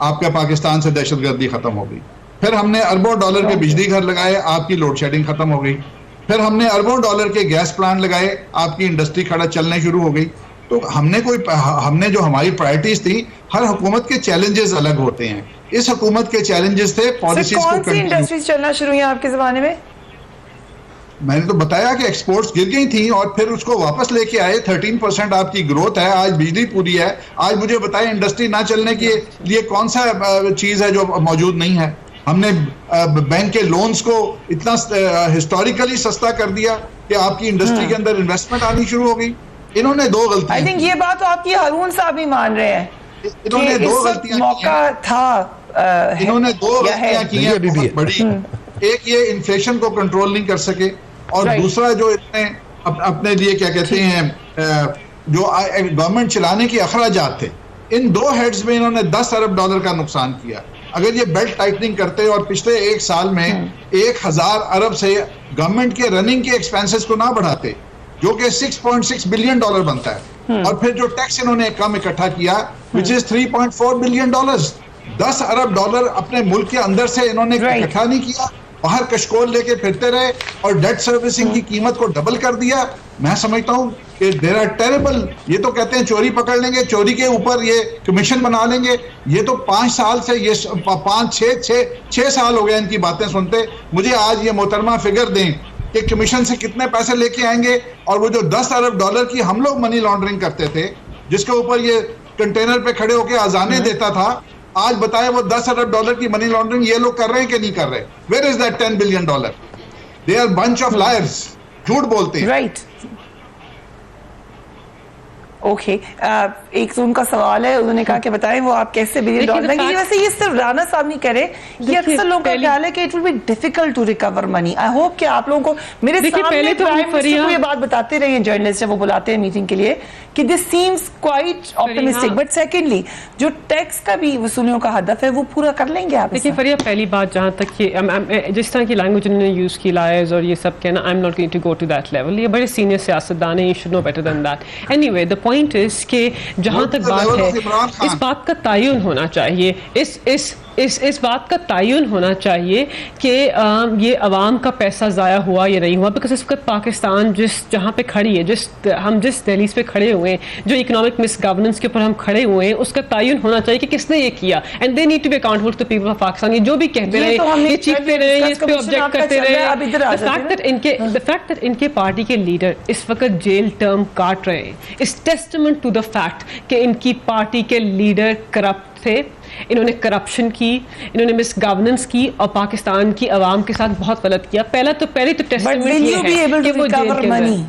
आपका पाकिस्तान से दहशतगर्दी खत्म हो गई। फिर हमने अरबों डॉलर के बिजली घर लगाए, आपकी लोड शेडिंग खत्म हो गई। फिर हमने अरबों डॉलर के गैस प्लांट लगाए, आपकी इंडस्ट्री खड़ा चलने शुरू हो गई। तो हमने जो हमारी प्रायोरिटीज थी, हर हुकूमत के चैलेंजेस अलग होते हैं। इस हुकूमत के चैलेंजेस थे पॉलिसीज को। कौन सी इंडस्ट्रीज चलना शुरू हुई आपके जमाने में? मैंने तो बताया कि एक्सपोर्ट्स गिर गई थी और फिर उसको वापस लेके आए। 13% आपकी ग्रोथ है, आज बिजली पूरी है। आज मुझे बताएं, इंडस्ट्री ना चलने के लिए कौन सा चीज है जो मौजूद नहीं है? हमने बैंक के लोन्स को इतना हिस्टोरिकली सस्ता कर दिया कि आपकी इंडस्ट्री के अंदर इन्वेस्टमेंट आनी शुरू हो गई। इन्होंने 2 गलतियां। आई थिंक ये बात तो आपकी हारून साहब भी मान रहे हैं। इन्होंने 2 गलतियां मौका था, इन्होंने 2 गलतियां की हैं बहुत बड़ी। एक ये इन्फ्लेशन को कंट्रोल नहीं कर सके, और दूसरा जो इतने अपने लिए क्या कहते हैं, जो गवर्नमेंट चलाने के अखराजात थे, इन 2 हेड्स में इन्होंने $10 अरब का नुकसान किया। अगर ये बेल्ट टाइटनिंग करते और पिछले एक साल में 1000 अरब से गवर्नमेंट के रनिंग के एक्सपेंसेस को ना बढ़ाते, जो कि $6.6 बिलियन बनता है, और फिर जो टैक्स इन्होंने कम इकट्ठा किया विच इज $3.4 बिलियन, $10 अरब अपने मुल्क के अंदर से इन्होंने इकट्ठा नहीं किया, बाहर कशकोल लेके फिरते रहे और डेट सर्विसिंग की कीमत को डबल कर दिया। मैं समझता हूं कि देयर आर टेरेबल, ये तो कहते हैं चोरी पकड़ लेंगे, चोरी के ऊपर ये कमीशन बना लेंगे। ये तो 5 साल से, ये 6 साल हो गए इनकी बातें सुनते। मुझे आज ये मोहतरमा फिगर दें कि कमीशन से कितने पैसे लेके आएंगे, और वो जो $10 अरब की हम लोग मनी लॉन्ड्रिंग करते थे, जिसके ऊपर ये कंटेनर पे खड़े होके अजाने देता था, आज बताए वो $10 अरब की मनी लॉन्ड्रिंग ये लोग कर रहे हैं कि नहीं कर रहे? Where is that $10 billion? They are bunch of liars, झूठ बोलते हैं। Right, okay. एक तो उनका सवाल है, उन्होंने कहा कि बताएं वो आप कैसे $1 बिलियन देंगे। वैसे ये सिर्फ राना साहब नहीं कह रहे, ये अक्सर लोगों का ख्याल है कि it will be difficult to recover money. I hope कि आप लोगों को मेरे सामने तो ये बात बताते रहे जर्नलिस्ट जब वो बुलाते हैं मीटिंग के लिए कि this seems quite optimistic, but secondly जो टैक्स का भी वसूलियों का हदफ है वो पूरा कर लेंगे आप? देखिए फरिया, पहली बात जहाँ तक कि जिस तरह की लैंग्वेज उन्होंने यूज़ की, लायर्स और ये सब कहना, I am not going to go to that level. ये बड़े सीनियर सियासतदान है, you should know better than that. Anyway, the point is कि जहां तक बात है, इस बात का तयन होना चाहिए, इस बात का तयन होना चाहिए कि ये अवाम का पैसा ज़ाया हुआ या नहीं हुआ, बिकॉज इस वक्त पाकिस्तान जहाँ पे खड़ी है, हम जिस दहलीज पे खड़े हुए हैं, जो इकोनॉमिक मिस गवर्नेंस के ऊपर हम खड़े हुए हैं, उसका तयन होना चाहिए कि किसने ये किया, and they need to be accountable to the people of Pakistan. ये जो भी कहते रहे, ये चीखते रहे, ये इस पे ऑब्जेक्ट करते रहे, द फैक्ट दैट इनके पार्टी के लीडर इस वक्त जेल टर्म काट रहे हैं is testament to the fact कि इनकी पार्टी के लीडर करप्ट थे, इन्होंने करप्शन की, इन्होंने मिस गवर्नेंस की और पाकिस्तान की आवाम के साथ बहुत गलत किया। पहले तो टेस्टमेंट ये है कि वो जेल के अंदर।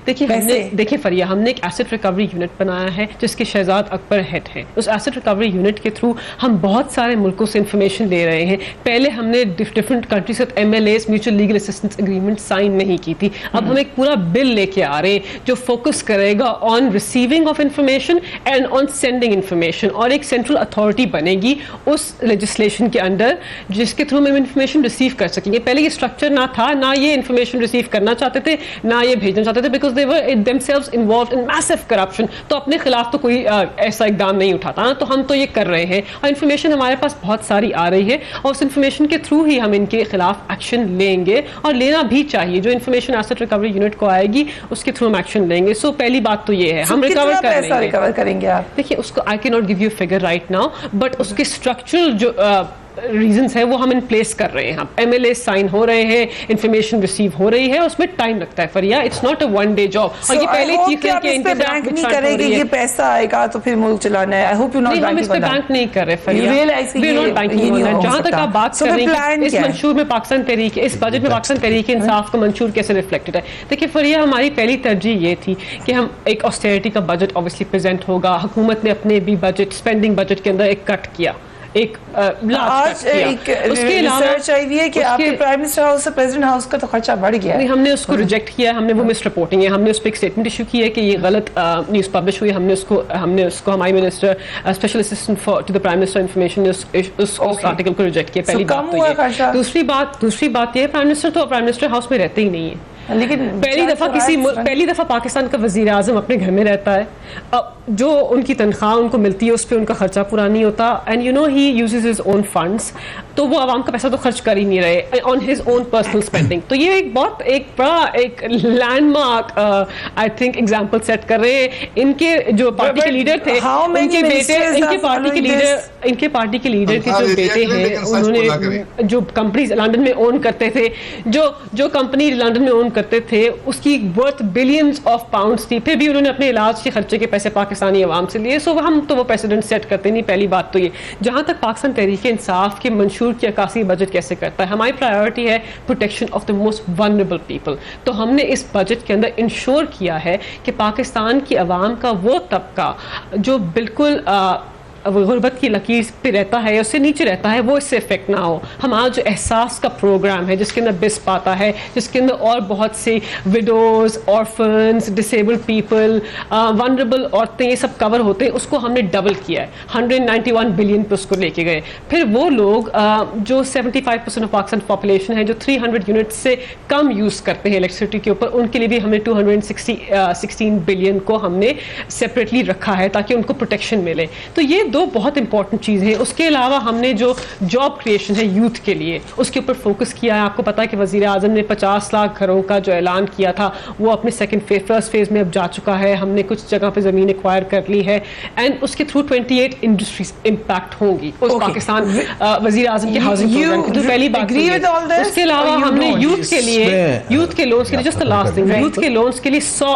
देखिए फरिया, हमने एक एसेट रिकवरी यूनिट बनाया है जिसके शहजाद अकबर हेड है। उस एसेट रिकवरी यूनिट के थ्रू हम बहुत सारे मुल्कों से इंफॉर्मेशन ले रहे हैं। पहले हमने डिफरेंट कंट्री से MLAs, mutual legal assistance agreement sign नहीं की थी। अब हम एक पूरा बिल लेके आ रहे हैं जो फोकस करेगा on receiving of information and on sending information, और एक सेंट्रल अथॉरिटी बनेगी उस लेजिस्लेशन के अंडर जिसके थ्रू हम इंफॉर्मेशन रिसीव कर सकेंगे। पहले ये स्ट्रक्चर ना था, ना ये इंफॉर्मेशन रिसीव करना चाहते थे, ना ये भेजना चाहते थे, because they were themselves involved in massive corruption। तो अपने खिलाफ तो कोई ऐसा इकदाम नहीं उठाता ना, तो हम तो ये कर रहे हैं और इन्फॉर्मेशन हमारे पास बहुत सारी आ रही है और उस इन्फॉर्मेशन के थ्रू ही हम इनके खिलाफ एक्शन लेंगे और लेना भी चाहिए। जो इन्फॉर्मेशन एसेट रिकवरी यूनिट को आएगी उसके थ्रू हम एक्शन लेंगे। सो पहली बात तो ये है, हम रिकवर करेंगे। आप देखिए, उसको I can not give you figure right now, but उसके स्ट्रक्चरल जो रीजंस है वो हम इन प्लेस कर रहे हैं। हम MLA साइन हो रहे हैं, इंफॉर्मेशन रिसीव हो रही है, उसमें टाइम लगता है Fariha, it's not a one day job. और ये पहले चीज है कि बैंक नहीं करेंगे, ये पैसा आएगा तो फिर मुल्क चलाना है। आई होप यू नॉट हम इस पे बैंक नहीं कर रहे Fariha, we are not banking on that. जहां तक आप बात कर रहे हैं इस मंशूर में पाकिस्तान तहरीक, इस बजट में पाकिस्तान तहरीक इंसाफ का मंशूर कैसे रिफ्लेक्टेड है। देखिए फरिया, हमारी पहली तरजीह ये थी कि हम एक ऑस्टेरिटी का बजट ऑब्वियसली प्रेजेंट होगा। हुकूमत ने अपने भी बजट, स्पेंडिंग बजट के अंदर एक कट किया, एक आज एक रिसर्च आई हुई है कि आपके प्राइम मिनिस्टर हाउस और प्रेसिडेंट हाउस का तो खर्चा बढ़ गया है। हमने उसको रिजेक्ट किया, हमने वो मिस रिपोर्टिंग है, हमने उस पर एक स्टेटमेंट इशू की है कि ये गलत न्यूज़ पब्लिश हुई। हमने उसको हमारी minister special assistant to the prime minister information उस आर्टिकल को रिजेक्ट किया। पहली बात तो ये। दूसरी बात ये, प्राइम मिनिस्टर तो प्राइम मिनिस्टर हाउस में रहते ही नहीं है। लेकिन पहली दफा पाकिस्तान का वजीर आजम अपने घर में रहता है, जो उनकी तनख्वाह उनको मिलती है उस पर उनका खर्चा पूरा नहीं होता, and you know he uses his own funds, तो वो आवाम का पैसा तो खर्च कर ही नहीं रहे on his own personal spending. तो ये एक बड़ा एक landmark I think example set कर रहे हैं। इनके जो पार्टी के लीडर थे, इनके बेटे, इनके पार्टी के लीडर के जो बेटे हैं, उन्होंने जो कंपनीज लंदन में ओन करते थे, जो कंपनी लंदन में ओन करते थे उसकी वर्थ बिलियंस ऑफ पाउंड्स थी, फिर भी उन्होंने अपने इलाज के खर्चे के पैसे पाकिस्तानी अवाम से लिए। सो हम तो वो प्रेसिडेंट सेट करते नहीं। पहली बात तो ये। जहां तक पाकिस्तान तहरीक इंसाफ के मंशूर की अक्कासी बजट कैसे करता है, हमारी प्रायोरिटी है protection of the most vulnerable people. तो हमने इस बजट के अंदर इंश्योर किया है कि पाकिस्तान की अवाम का वो तबका जो बिल्कुल गुर्बत की लकीर पे रहता है या उससे नीचे रहता है वो इससे इफेक्ट ना हो। हमारा जो एहसास का प्रोग्राम है जिसके अंदर बिस्प आता है, जिसके अंदर और बहुत से widows, orphans, disabled people, vulnerable औरतें, ये सब कवर होते हैं, उसको हमने डबल किया है, 191 बिलियन पे उसको लेके गए। फिर वो लोग जो 75% ऑफ पाकिस्तान पॉपुलेशन है जो 300 यूनिट से कम यूज़ करते हैं इलेक्ट्रिसिटी के ऊपर, उनके लिए भी हमने 216 बिलियन को हमने सेपरेटली रखा है ताकि उनको प्रोटेक्शन मिले। तो ये दो बहुत इंपॉर्टेंट चीज़ है। उसके अलावा हमने जो जॉब क्रिएशन है यूथ के लिए उसके ऊपर फोकस किया है। आपको पता है कि वज़ीर आज़म ने 50 लाख घरों का जो ऐलान किया था वो अपने फर्स्ट फेज में अब जा चुका है। हमने कुछ जगह पे ज़मीन एक्वायर कर ली है एंड उसके थ्रू 28 इंडस्ट्रीज इम्पैक्ट होंगी उस पाकिस्तान वज़ीर आज़म के हाउसिंग प्रोग्राम की। तो पहली बात उसके अलावा हमने यूथ के लोन्स के लिए just the last thing, youth के लोन्स के लिए 100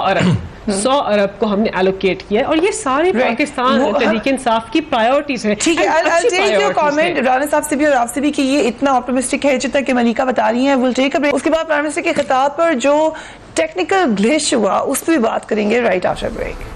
अरब को हमने एलोकेट किया है और ये सारे पाकिस्तान तहरीक इंसाफ की प्रायोरिटीज है। ठीक है, I'll take your comment Rana साहब से भी और आपसे भी कि ये इतना ऑप्टिमिस्टिक है जितना कि मलिका बता रही हैं। We'll take a break। उसके बाद प्राइम मिनिस्टर के खिताब पर जो टेक्निकल ग्लिच हुआ उस पर भी बात करेंगे right after break.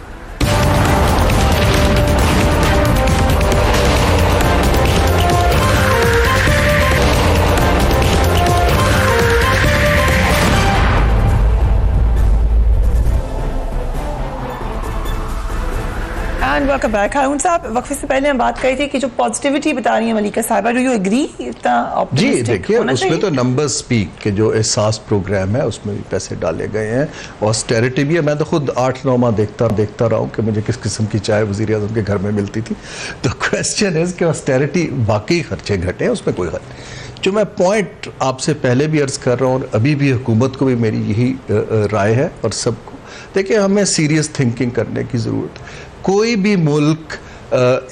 Welcome back. Haroon साहब, वक्फे से पहले हम बात करी थी कि जो पॉजिटिविटी बता रही है मलिका साहिबा, डू यू एग्री? इतना जी देखिए, उसमें तो नंबर्स स्पीक के जो एहसास प्रोग्राम है उसमें भी पैसे डाले गए हैं, ऑस्टेरिटी भी है। मैं तो खुद 8-9 माह देखता रहा हूँ कि मुझे किस किस्म की चाय वज़ीर आज़म के घर में मिलती थी। तो क्वेश्चन है कि ऑस्टेरिटी बाकी खर्चे घटे हैं, उसमें कोई हल नहीं। जो मैं पॉइंट आपसे पहले भी अर्ज कर रहा हूँ और अभी भी हुकूमत को भी मेरी यही राय है और सबको, देखिए हमें सीरियस थिंकिंग करने की ज़रूरत है। कोई भी मुल्क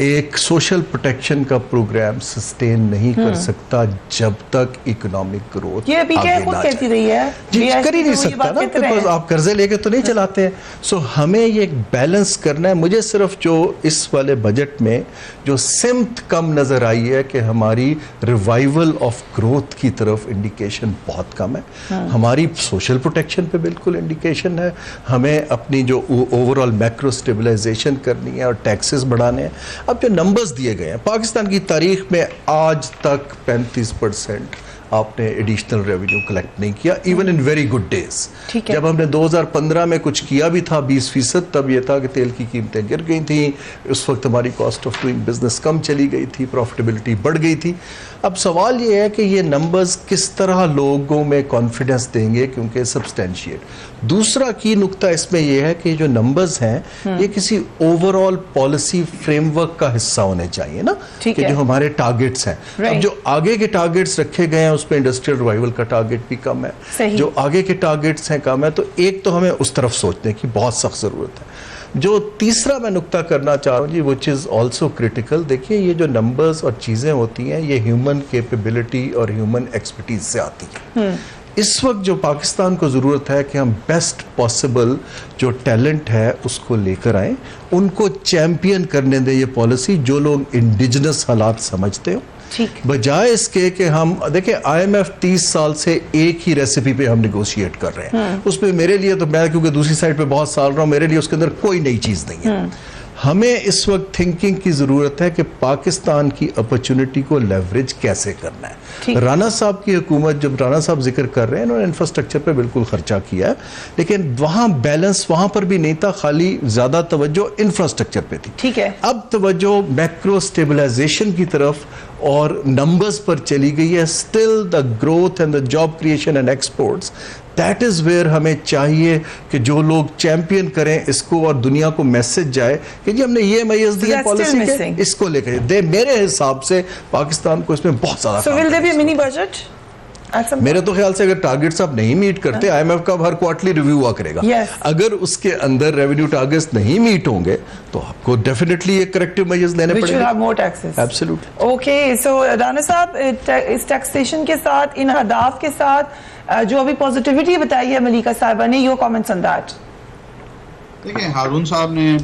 एक सोशल प्रोटेक्शन का प्रोग्राम सस्टेन नहीं कर सकता जब तक इकोनॉमिक ग्रोथ ये अभी क्या खुद कहती रही है जी, कर ही नहीं सकता ना, बिकॉज आप कर्जे लेके तो नहीं चलाते हैं। सो हमें ये एक बैलेंस करना है। मुझे सिर्फ जो इस वाले बजट में जो सिमत कम नजर आई है कि हमारी रिवाइवल ऑफ ग्रोथ की तरफ इंडिकेशन बहुत कम है। हमारी सोशल प्रोटेक्शन पे बिल्कुल इंडिकेशन है। हमें अपनी जो ओवरऑल मैक्रो स्टेबलाइजेशन करनी है और टैक्सेस बढ़ाने हैं। अब जो नंबर्स दिए गए हैं, पाकिस्तान की तारीख में आज तक 35% आपने एडिशनल रेवेन्यू कलेक्ट नहीं किया, even in very good days. जब हमने 2015 में कुछ किया भी था 20%, तब यह था कि तेल की कीमतें गिर गई थी, उस वक्त हमारी कॉस्ट ऑफ डूइंग बिजनेस कम चली गई थी, प्रॉफिटेबिलिटी बढ़ गई थी। अब सवाल ये है कि ये नंबर्स किस तरह लोगों में कॉन्फिडेंस देंगे, क्योंकि सब्सटेंशिएट। दूसरा की नुक्ता इसमें यह है कि जो नंबर्स हैं ये किसी ओवरऑल पॉलिसी फ्रेमवर्क का हिस्सा होने चाहिए ना, कि जो हमारे टारगेट्स हैं। अब जो आगे के टारगेट्स रखे गए हैं उसमें इंडस्ट्रियल रिवाइवल का टारगेट भी कम है, जो आगे के टारगेट्स हैं कम है। तो एक तो हमें उस तरफ सोचने की बहुत सख्त जरूरत है। जो तीसरा मैं नुक्ता करना चाह रहा हूँ जी, विच इज़ ऑल्सो क्रिटिकल, देखिए ये जो नंबर्स और चीज़ें होती हैं ये ह्यूमन कैपेबिलिटी और ह्यूमन एक्सपर्टीज से आती हैं। इस वक्त जो पाकिस्तान को ज़रूरत है कि हम बेस्ट पॉसिबल जो टैलेंट है उसको लेकर आएँ, उनको चैम्पियन करने दें ये पॉलिसी, जो लोग इंडिजिनस हालात समझते हो, बजाय इसके कि हम देखिए IMF 30 साल से एक ही रेसिपी पे हम निगोशिएट कर रहे हैं। उसमें मेरे लिए तो, मैं क्योंकि दूसरी साइड पे बहुत साल रहा हूँ, मेरे लिए उसके अंदर कोई नई चीज़ नहीं है। हमें इस वक्त थिंकिंग की ज़रूरत है कि पाकिस्तान की अपॉर्चुनिटी को लेवरेज कैसे करना है। राना साहब की हुकूमत, जब राना साहब जिक्र कर रहे हैं, उन्होंने इंफ्रास्ट्रक्चर पे बिल्कुल खर्चा किया है, लेकिन वहाँ बैलेंस वहाँ पर भी नहीं था, खाली ज़्यादा तवज्जो इंफ्रास्ट्रक्चर पे थी। ठीक है, अब तवज्जो मैक्रो स्टेबलाइजेशन की तरफ और नंबर्स पर चली गई है। Still the growth and the job creation and exports, that is where हमें चाहिए कि जो लोग चैंपियन करें इसको और दुनिया को मैसेज जाए कि जी हमने ये मैयज दिए पॉलिसी के, इसको लेकर दे। मेरे हिसाब से पाकिस्तान को इसमें बहुत ज़्यादा मिनी बजट मेरे तो ख्याल से अगर टारगेट्स आप नहीं मीट करते, IMF का हर क्वार्टरली रिव्यू हुआ करेगा। अगर उसके अंदर रेवेन्यू टारगेट्स नहीं मीट होंगे तो आपको डेफिनेटली एक करेक्टिव मेजर्स लेने पड़ेंगे। एब्सोल्युटली। ओके, सो राना साहब, इस टैक्सेशन के साथ, इन अहदाफ के साथ जो अभी पॉजिटिविटी बताई है मलिका साहिबा ने, योर कमेंट्स ऑन दैट? देखिए, हारून साहब ने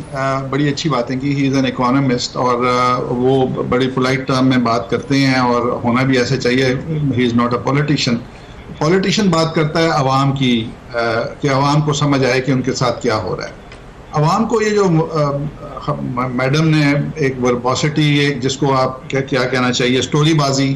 बड़ी अच्छी बातें की। ही इज़ एन इकोनॉमिस्ट और वो बड़ी पोलाइट टर्म में बात करते हैं और होना भी ऐसे चाहिए। He is not a politician. Politician बात करता है अवाम की, कि अवाम को समझ आए कि उनके साथ क्या हो रहा है। आवाम को ये जो मैडम ने एक वर्बोसिटी, एक जिसको आप क्या कहना चाहिए, स्टोरीबाजी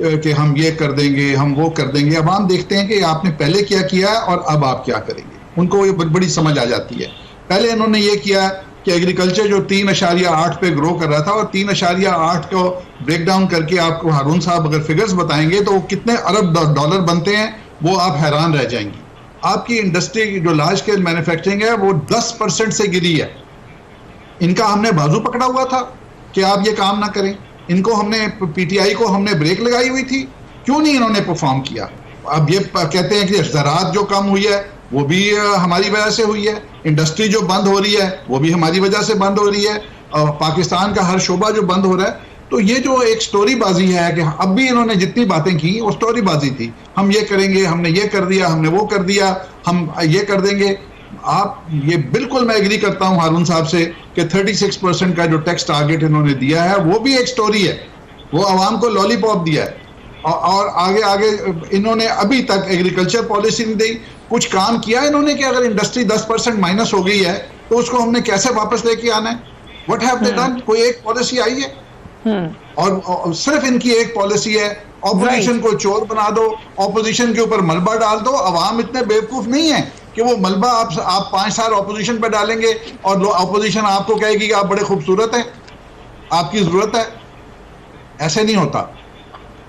कि हम ये कर देंगे, हम वो कर देंगे, आवाम देखते हैं कि आपने पहले क्या किया और अब आप क्या करेंगे, उनको ये बड़ी समझ आ जाती है। पहले इन्होंने ये किया कि एग्रीकल्चर जो 3.8 पे ग्रो कर रहा था, और 3.8 को ब्रेक डाउन करके आपको हारून साहब अगर फिगर्स बताएंगे तो कितने अरब डॉलर बनते हैं, वो आप हैरान रह जाएंगी। आपकी इंडस्ट्री जो लार्ज स्केल मैन्युफैक्चरिंग है वो 10% से गिरी है। इनका हमने बाजू पकड़ा हुआ था कि आप ये काम ना करें, इनको हमने पीटीआई को हमने ब्रेक लगाई हुई थी, क्यों नहीं इन्होंने परफॉर्म किया। अब ये कहते हैं कि ज़राअत जो कम हुई है वो भी हमारी वजह से हुई है, इंडस्ट्री जो बंद हो रही है वो भी हमारी वजह से बंद हो रही है, और पाकिस्तान का हर शोबा जो बंद हो रहा है। तो ये जो एक स्टोरीबाजी है कि अब भी इन्होंने जितनी बातें की वो स्टोरीबाजी थी, हम ये करेंगे, हमने ये कर दिया, हमने वो कर दिया, हम ये कर देंगे। आप ये बिल्कुल मैं एग्री करता हूं हारून साहब से कि 36% का जो टैक्स टारगेट इन्होंने दिया है वो भी एक स्टोरी है, वो आवाम को लॉलीपॉप दिया है। और आगे आगे इन्होंने अभी तक एग्रीकल्चर पॉलिसी नहीं दी, कुछ काम किया इन्होंने कि अगर इंडस्ट्री 10% माइनस हो गई है तो उसको हमने कैसे वापस लेके आना है, व्हाट हैव दे डन, कोई एक पॉलिसी आई है? और सिर्फ इनकी एक पॉलिसी है, ऑपोजिशन को चोर बना दो, ऑपोजिशन के ऊपर मलबा डाल दो। अवाम इतने बेवकूफ नहीं है कि वो मलबा आप 5 साल ऑपोजिशन पर डालेंगे और ऑपोजिशन आपको कहेगी कि आप बड़े खूबसूरत हैं, आपकी जरूरत है। ऐसे नहीं होता,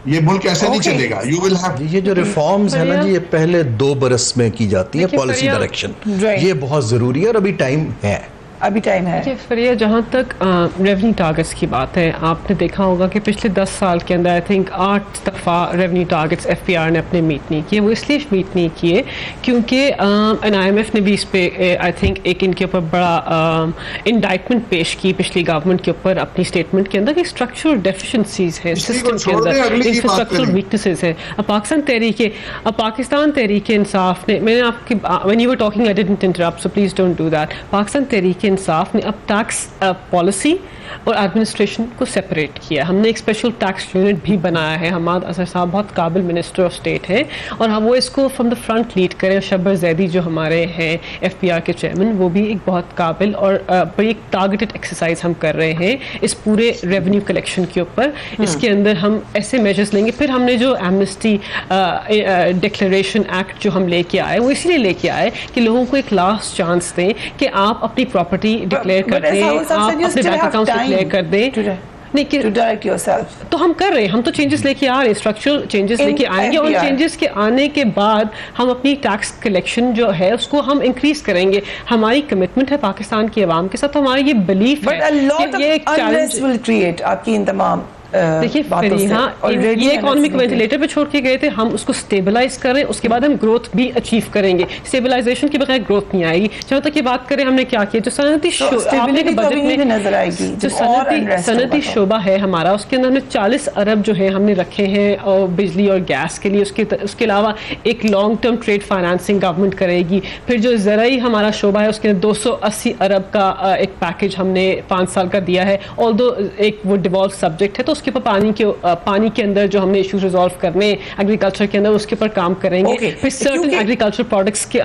ये मुल्क ऐसे नहीं चलेगा। यू विल हैव, ये जो रिफॉर्म्स है ना जी, ये पहले 2 बरस में की जाती है, पॉलिसी डायरेक्शन, ये बहुत जरूरी है और अभी टाइम है। अभी टाइम है। देखिए फरिया, जहाँ तक रेवेन्यू टारगेट्स की बात है, आपने देखा होगा कि पिछले 10 साल के अंदर आई थिंक 8 दफ़ा रेवेन्यू टारगेट्स एफपीआर ने अपने मीट नहीं किए। वो इसलिए मीट नहीं किए क्योंकि IMF ने भी इस पे आई थिंक एक इनके ऊपर बड़ा इंडाइटमेंट पेश की पिछली गवर्नमेंट के ऊपर अपनी स्टेटमेंट के अंदर कि स्ट्रक्चरल डेफिशिएंसीज हैं सिस्टम के अंदर, इंफ्रास्ट्रक्चरल वीकनेसेस हैं। अब पाकिस्तान तहरीक इंसाफ ने, मैंने आपकी when you were talking I didn't interrupt, so please don't do that. Pakistan Tehreek Insaf ने अब टैक्स पॉलिसी और एडमिनिस्ट्रेशन को सेपरेट किया। हमने एक स्पेशल टैक्स यूनिट भी बनाया है। हमाद अजहर साहब बहुत काबिल मिनिस्टर ऑफ स्टेट हैं और हम वो इसको फ्रॉम द फ्रंट लीड करें। शब्बर जैदी जो हमारे हैं एफपीआर के चेयरमैन, वो भी एक बहुत काबिल और बड़ी एक टारगेटेड एक्सरसाइज हम कर रहे हैं इस पूरे रेवेन्यू कलेक्शन के ऊपर। इसके अंदर हम ऐसे मेजर्स लेंगे। फिर हमने जो एमनेस्टी डिक्लेरेशन एक्ट जो हम लेके आए, वो इसीलिए लेके आए कि लोगों को एक लास्ट चांस दें कि आप अपनी प्रॉपर्टी डिक्लेयर कर दें, आप अपने बैंक अकाउंट डिक्लेयर कर दें। तो हम कर रहे हैं, हम तो चेंजेस लेके आ रहे हैं, स्ट्रक्चरल चेंजेस लेके आएंगे और चेंजेस के आने के बाद हम अपनी टैक्स कलेक्शन जो है उसको हम इंक्रीज करेंगे। हमारी कमिटमेंट है पाकिस्तान की आवाम के साथ, तो हमारा ये बिलीफ है कि ये एक चैलेंज विल क्रिएट आपकी इन तमाम। देखिए ये इकोनॉमिक वेंटिलेटर पे छोड़ के गए थे, हम उसको स्टेबलाइज कर रहे हैं, उसके बाद हम ग्रोथ भी अचीव करेंगे। स्टेबलाइजेशन के बगैर ग्रोथ नहीं आएगी। जहाँ तक ये बात करें हमने क्या किया, जो सनती बजट में नजर आएगी, जो सनती शोबा है हमारा, उसके अंदर हमने 40 अरब जो है हमने रखे हैं और बिजली और गैस के लिए। उसके अलावा एक long term trade financing government करेगी। फिर जो ज़राई हमारा शोबा है उसके अंदर 280 अरब का एक पैकेज हमने 5 साल का दिया है। ऑल्दो एक वो डिवॉल्व सब्जेक्ट है, तो उसके ऊपर पानी के अंदर जो हमने इश्यूज रिजॉल्व करने एग्रीकल्चर के अंदर उसके ऊपर काम करेंगे। फिर सर्टेन एग्रीकल्चर प्रोडक्ट्स के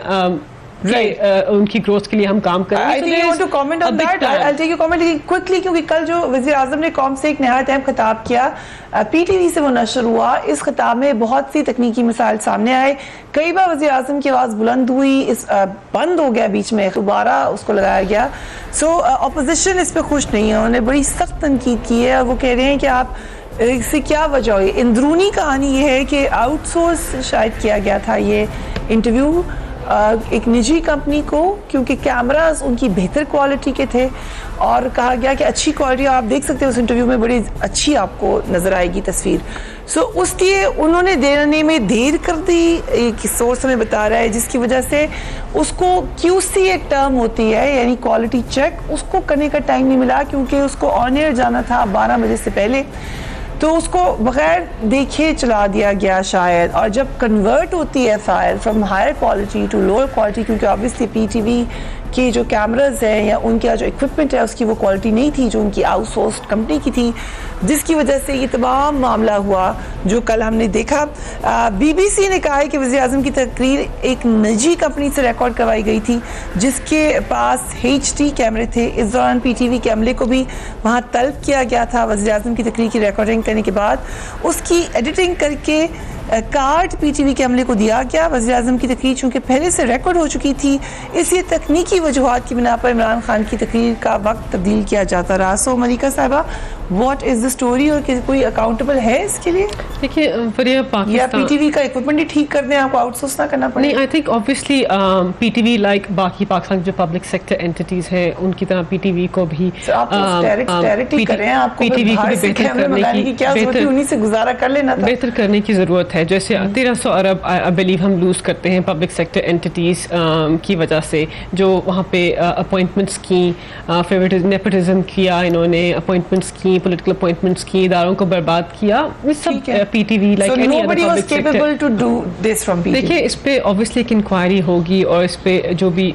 उनकी ग्रोथ के लिए हम काम कर रहे हैं। I think you want to comment on that. I'll take your comment quickly क्योंकि कल जो वज़ीर आज़म ने कौम से एक नहायत अहम खिताब किया, PTV से वो नशर हुआ। इस खिताब में बहुत सी तकनीकी मिसाइल सामने आए। कई बार वज़ीर आज़म की आवाज़ बुलंद हुई, इस बंद हो गया बीच में, दोबारा उसको लगाया गया। सो अपोजिशन इस पर खुश नहीं है, उन्होंने बड़ी सख्त तनकीद की है और वो कह रहे हैं कि आप इससे क्या वजह हुई। अंदरूनी कहानी ये है कि आउटसोर्स शायद किया गया था ये इंटरव्यू एक निजी कंपनी को, क्योंकि कैमरास उनकी बेहतर क्वालिटी के थे और कहा गया कि अच्छी क्वालिटी, आप देख सकते हैं उस इंटरव्यू में बड़ी अच्छी आपको नज़र आएगी तस्वीर। सो उसके उन्होंने देने में देर कर दी, एक सोर्स हमें बता रहा है, जिसकी वजह से उसको QC एक टर्म होती है यानी क्वालिटी चेक, उसको करने का टाइम नहीं मिला क्योंकि उसको ऑन एयर जाना था 12 बजे से पहले, तो उसको बगैर देखे चला दिया गया शायद। और जब कन्वर्ट होती है file from higher quality to lower quality, क्योंकि ऑब्वियसली PTV के जो कैमराज हैं या उनका जो इक्विपमेंट है उसकी वो क्वालिटी नहीं थी जो उनकी आउटसोर्स्ड कंपनी की थी, जिसकी वजह से ये तमाम मामला हुआ जो कल हमने देखा। BBC ने कहा है कि वज़ीर-ए-आज़म की तकरीर एक निजी कंपनी से रिकॉर्ड करवाई गई थी जिसके पास HD कैमरे थे। इस दौरान PTV कैमरे को भी वहाँ तलब किया गया था। वज़ीर-ए-आज़म की तकरीर की रिकॉर्डिंग करने के बाद उसकी एडिटिंग करके कार्ड PTV कैमरे को दिया गया। वज़ीर-ए-आज़म की तकरीर चूँकि पहले से रिकॉर्ड हो चुकी थी, इसलिए तकनीकी वजूहात की बिना पर इमरान खान की तकरीर का वक्त तब्दील किया जाता रहा। सो मलिका साहिबा, व्हाट इज द स्टोरी और कोई अकाउंटेबल है इसके लिए? देखिए फरिया, पाकिस्तान PTV का इक्विपमेंट ही ठीक कर दें, आपको आउटसोर्स ना करना पड़े? नहीं, I think obviously PTV like बाकी पाकिस्तान जो पब्लिक सेक्टर एंटिटीज हैं उनकी तरह PTV को भी डायरेक्टली करें, आपको PTV को भी बेहतर करने की क्या जरूरत है, उन्हीं से गुजारा कर लेना था। बेहतर करने की ज़रूरत है। जैसे 1300 अरब आई बिलीव हम लूज़ करते हैं पब्लिक सेक्टर एंटिटीज़ की वजह से, जो वहाँ पे अपॉइंटमेंट्स की, नेपोटिज्म किया इन्होंने, अपॉइंटमेंट्स की, पॉलिटिकल अपॉइंटमेंट्स की, इदारों को बर्बाद किया, ये सब PTV like any other public sector. देखिए, इस पे ऑब्वियसली एक इंक्वायरी होगी और इस पे जो भी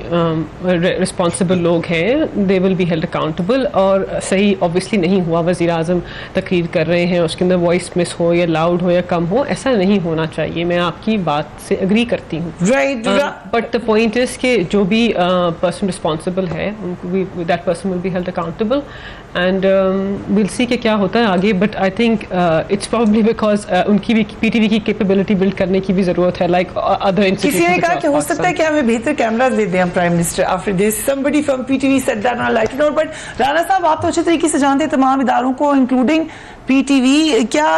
रिस्पॉन्सिबल लोग हैं they will be held accountable. और सही ऑब्वियसली नहीं हुआ, वज़ीर-ए-आज़म तकरीर कर रहे हैं उसके अंदर वॉइस मिस हो या लाउड हो या कम हो, ऐसा नहीं होना चाहिए। मैं आपकी बात से एग्री करती हूँ, बट द पॉइंट इज कि जो भी पर्सन रिस्पॉन्सिबल है उनको भी that person will be held accountable and will see कि क्या होता है आगे। But I think it's probably because उनकी भी PTV की कैपेबिलिटी बिल्ड करने की भी जरूरत है, लाइक अदर इंस्टीट्यूशंस। किसी ने कहा कि हो सकता है कि हमें बेहतर कैमरास दे दें prime minister after this. Somebody from PTV said that on light note. But Rana साहब, आप तो अच्छे तरीके से जानते हैं तमाम इदारों को इंक्लूडिंग PTV, क्या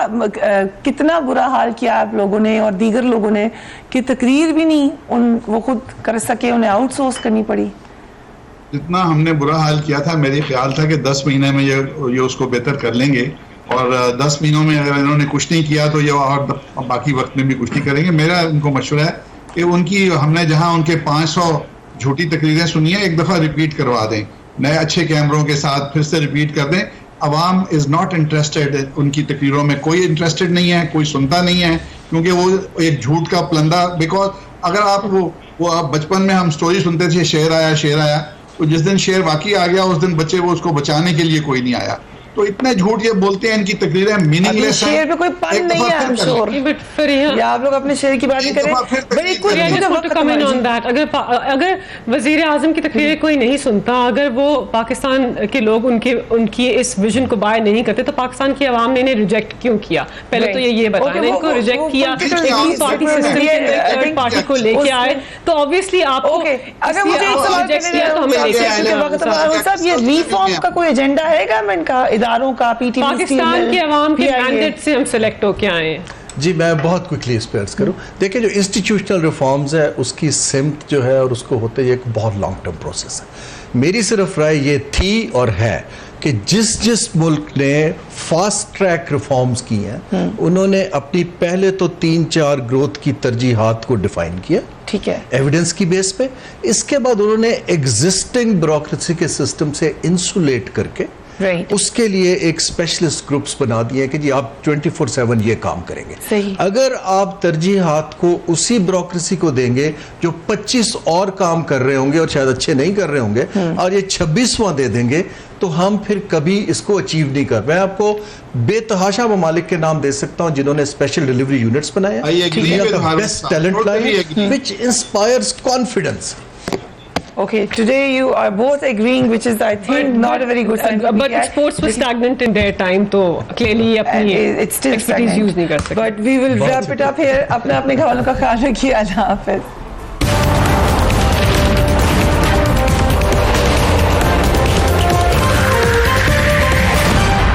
कितना बुरा हाल किया आप लोगों ने और दीगर लोगों ने कि तकरीर भी नहीं वो खुद कर सके, उन्हें आउटसोर्स करनी पड़ी। जितना हमने बुरा हाल किया था, मेरे ख्याल था कि 10 महीने में ये उसको बेहतर कर लेंगे, और 10 महीनों में अगर इन्होंने कुछ नहीं किया तो ये और बाकी वक्त में भी कुछ नहीं करेंगे। मेरा उनको मशवरा है कि उनकी हमने जहां उनके 500 झूठी तकरीरें सुनी है, एक दफ़ा रिपीट करवा दें नए अच्छे कैमरों के साथ, फिर से रिपीट कर दें। अवाम इज़ नॉट इंटरेस्टेड उनकी तकरीरों में, कोई इंटरेस्टेड नहीं है, कोई सुनता नहीं है, क्योंकि वो एक झूठ का प्लंदा। बिकॉज अगर आप वो आप बचपन में हम स्टोरी सुनते थे, शेर आया, तो जिस दिन शेर वाकई आ गया उस दिन बच्चे वो उसको बचाने के लिए कोई नहीं आया। तो इतने झूठ ये बोलते हैं, इनकी तकरीरें मीनिंगलेस है। शेर पे कोई पन नहीं है, I'm sure। बट फिर या आप लोग अपने शेर की बात नहीं करें। अगर वज़ीर-ए-आज़म की तकरीरें कोई नहीं सुनता, अगर वो पाकिस्तान के लोग उनकी इस विजन को बाय नहीं करते, तो पाकिस्तान की आवाम ने इन्हें रिजेक्ट क्यों किया? पहले तो ये बताना, इनको रिजेक्ट किया, पार्टी सिस्टम के अंदर थर्ड पार्टी को लेके आए, तो ऑब्वियसली आपको अगर मुझे एक सवाल करने तो हमें ये रिफॉर्म का कोई एजेंडा है गवर्नमेंट का, इदारों का? PTV पाकिस्तान के अवाम के मैंडेट से हम सेलेक्ट होके आए हैं। जी, मैं बहुत क्विकली इस पे अर्ज करूँ। देखिए, जो इंस्टीट्यूशनल रिफॉर्म्स है उसकी सिमत जो है और उसको होते ही एक बहुत लॉन्ग टर्म प्रोसेस है। मेरी सिर्फ राय ये थी और है कि जिस मुल्क ने फास्ट ट्रैक रिफॉर्म्स की हैं उन्होंने अपनी पहले तो 3-4 ग्रोथ की तरजीहात को डिफाइन किया, ठीक है, एविडेंस की बेस पे। इसके बाद उन्होंने एग्जिस्टिंग ब्यूरोक्रेसी के सिस्टम से इंसुलेट करके उसके लिए एक स्पेशलिस्ट ग्रुप्स बना दिए कि जी आप 24/7 ये काम करेंगे। सही। अगर आप तरजीहात को उसी ब्यूरोक्रेसी को देंगे जो 25 और काम कर रहे होंगे और शायद अच्छे नहीं कर रहे होंगे, और ये 26वां दे देंगे, तो हम फिर कभी इसको अचीव नहीं कर। मैं आपको बेतहाशा ममालिक के नाम दे सकता हूं जिन्होंने स्पेशल डिलीवरी यूनिट्स बनाए, बेस्ट टैलेंट लाए, which inspires confidence. Okay, today you are both agreeing, which is, I think, not a very good sign. But sports was stagnant in their time, so clearly अपनी expertise use नहीं कर सकते. But we will wrap it up here. अपने घरों का ख्याल रखिए। अल्लाह हाफ़िज़।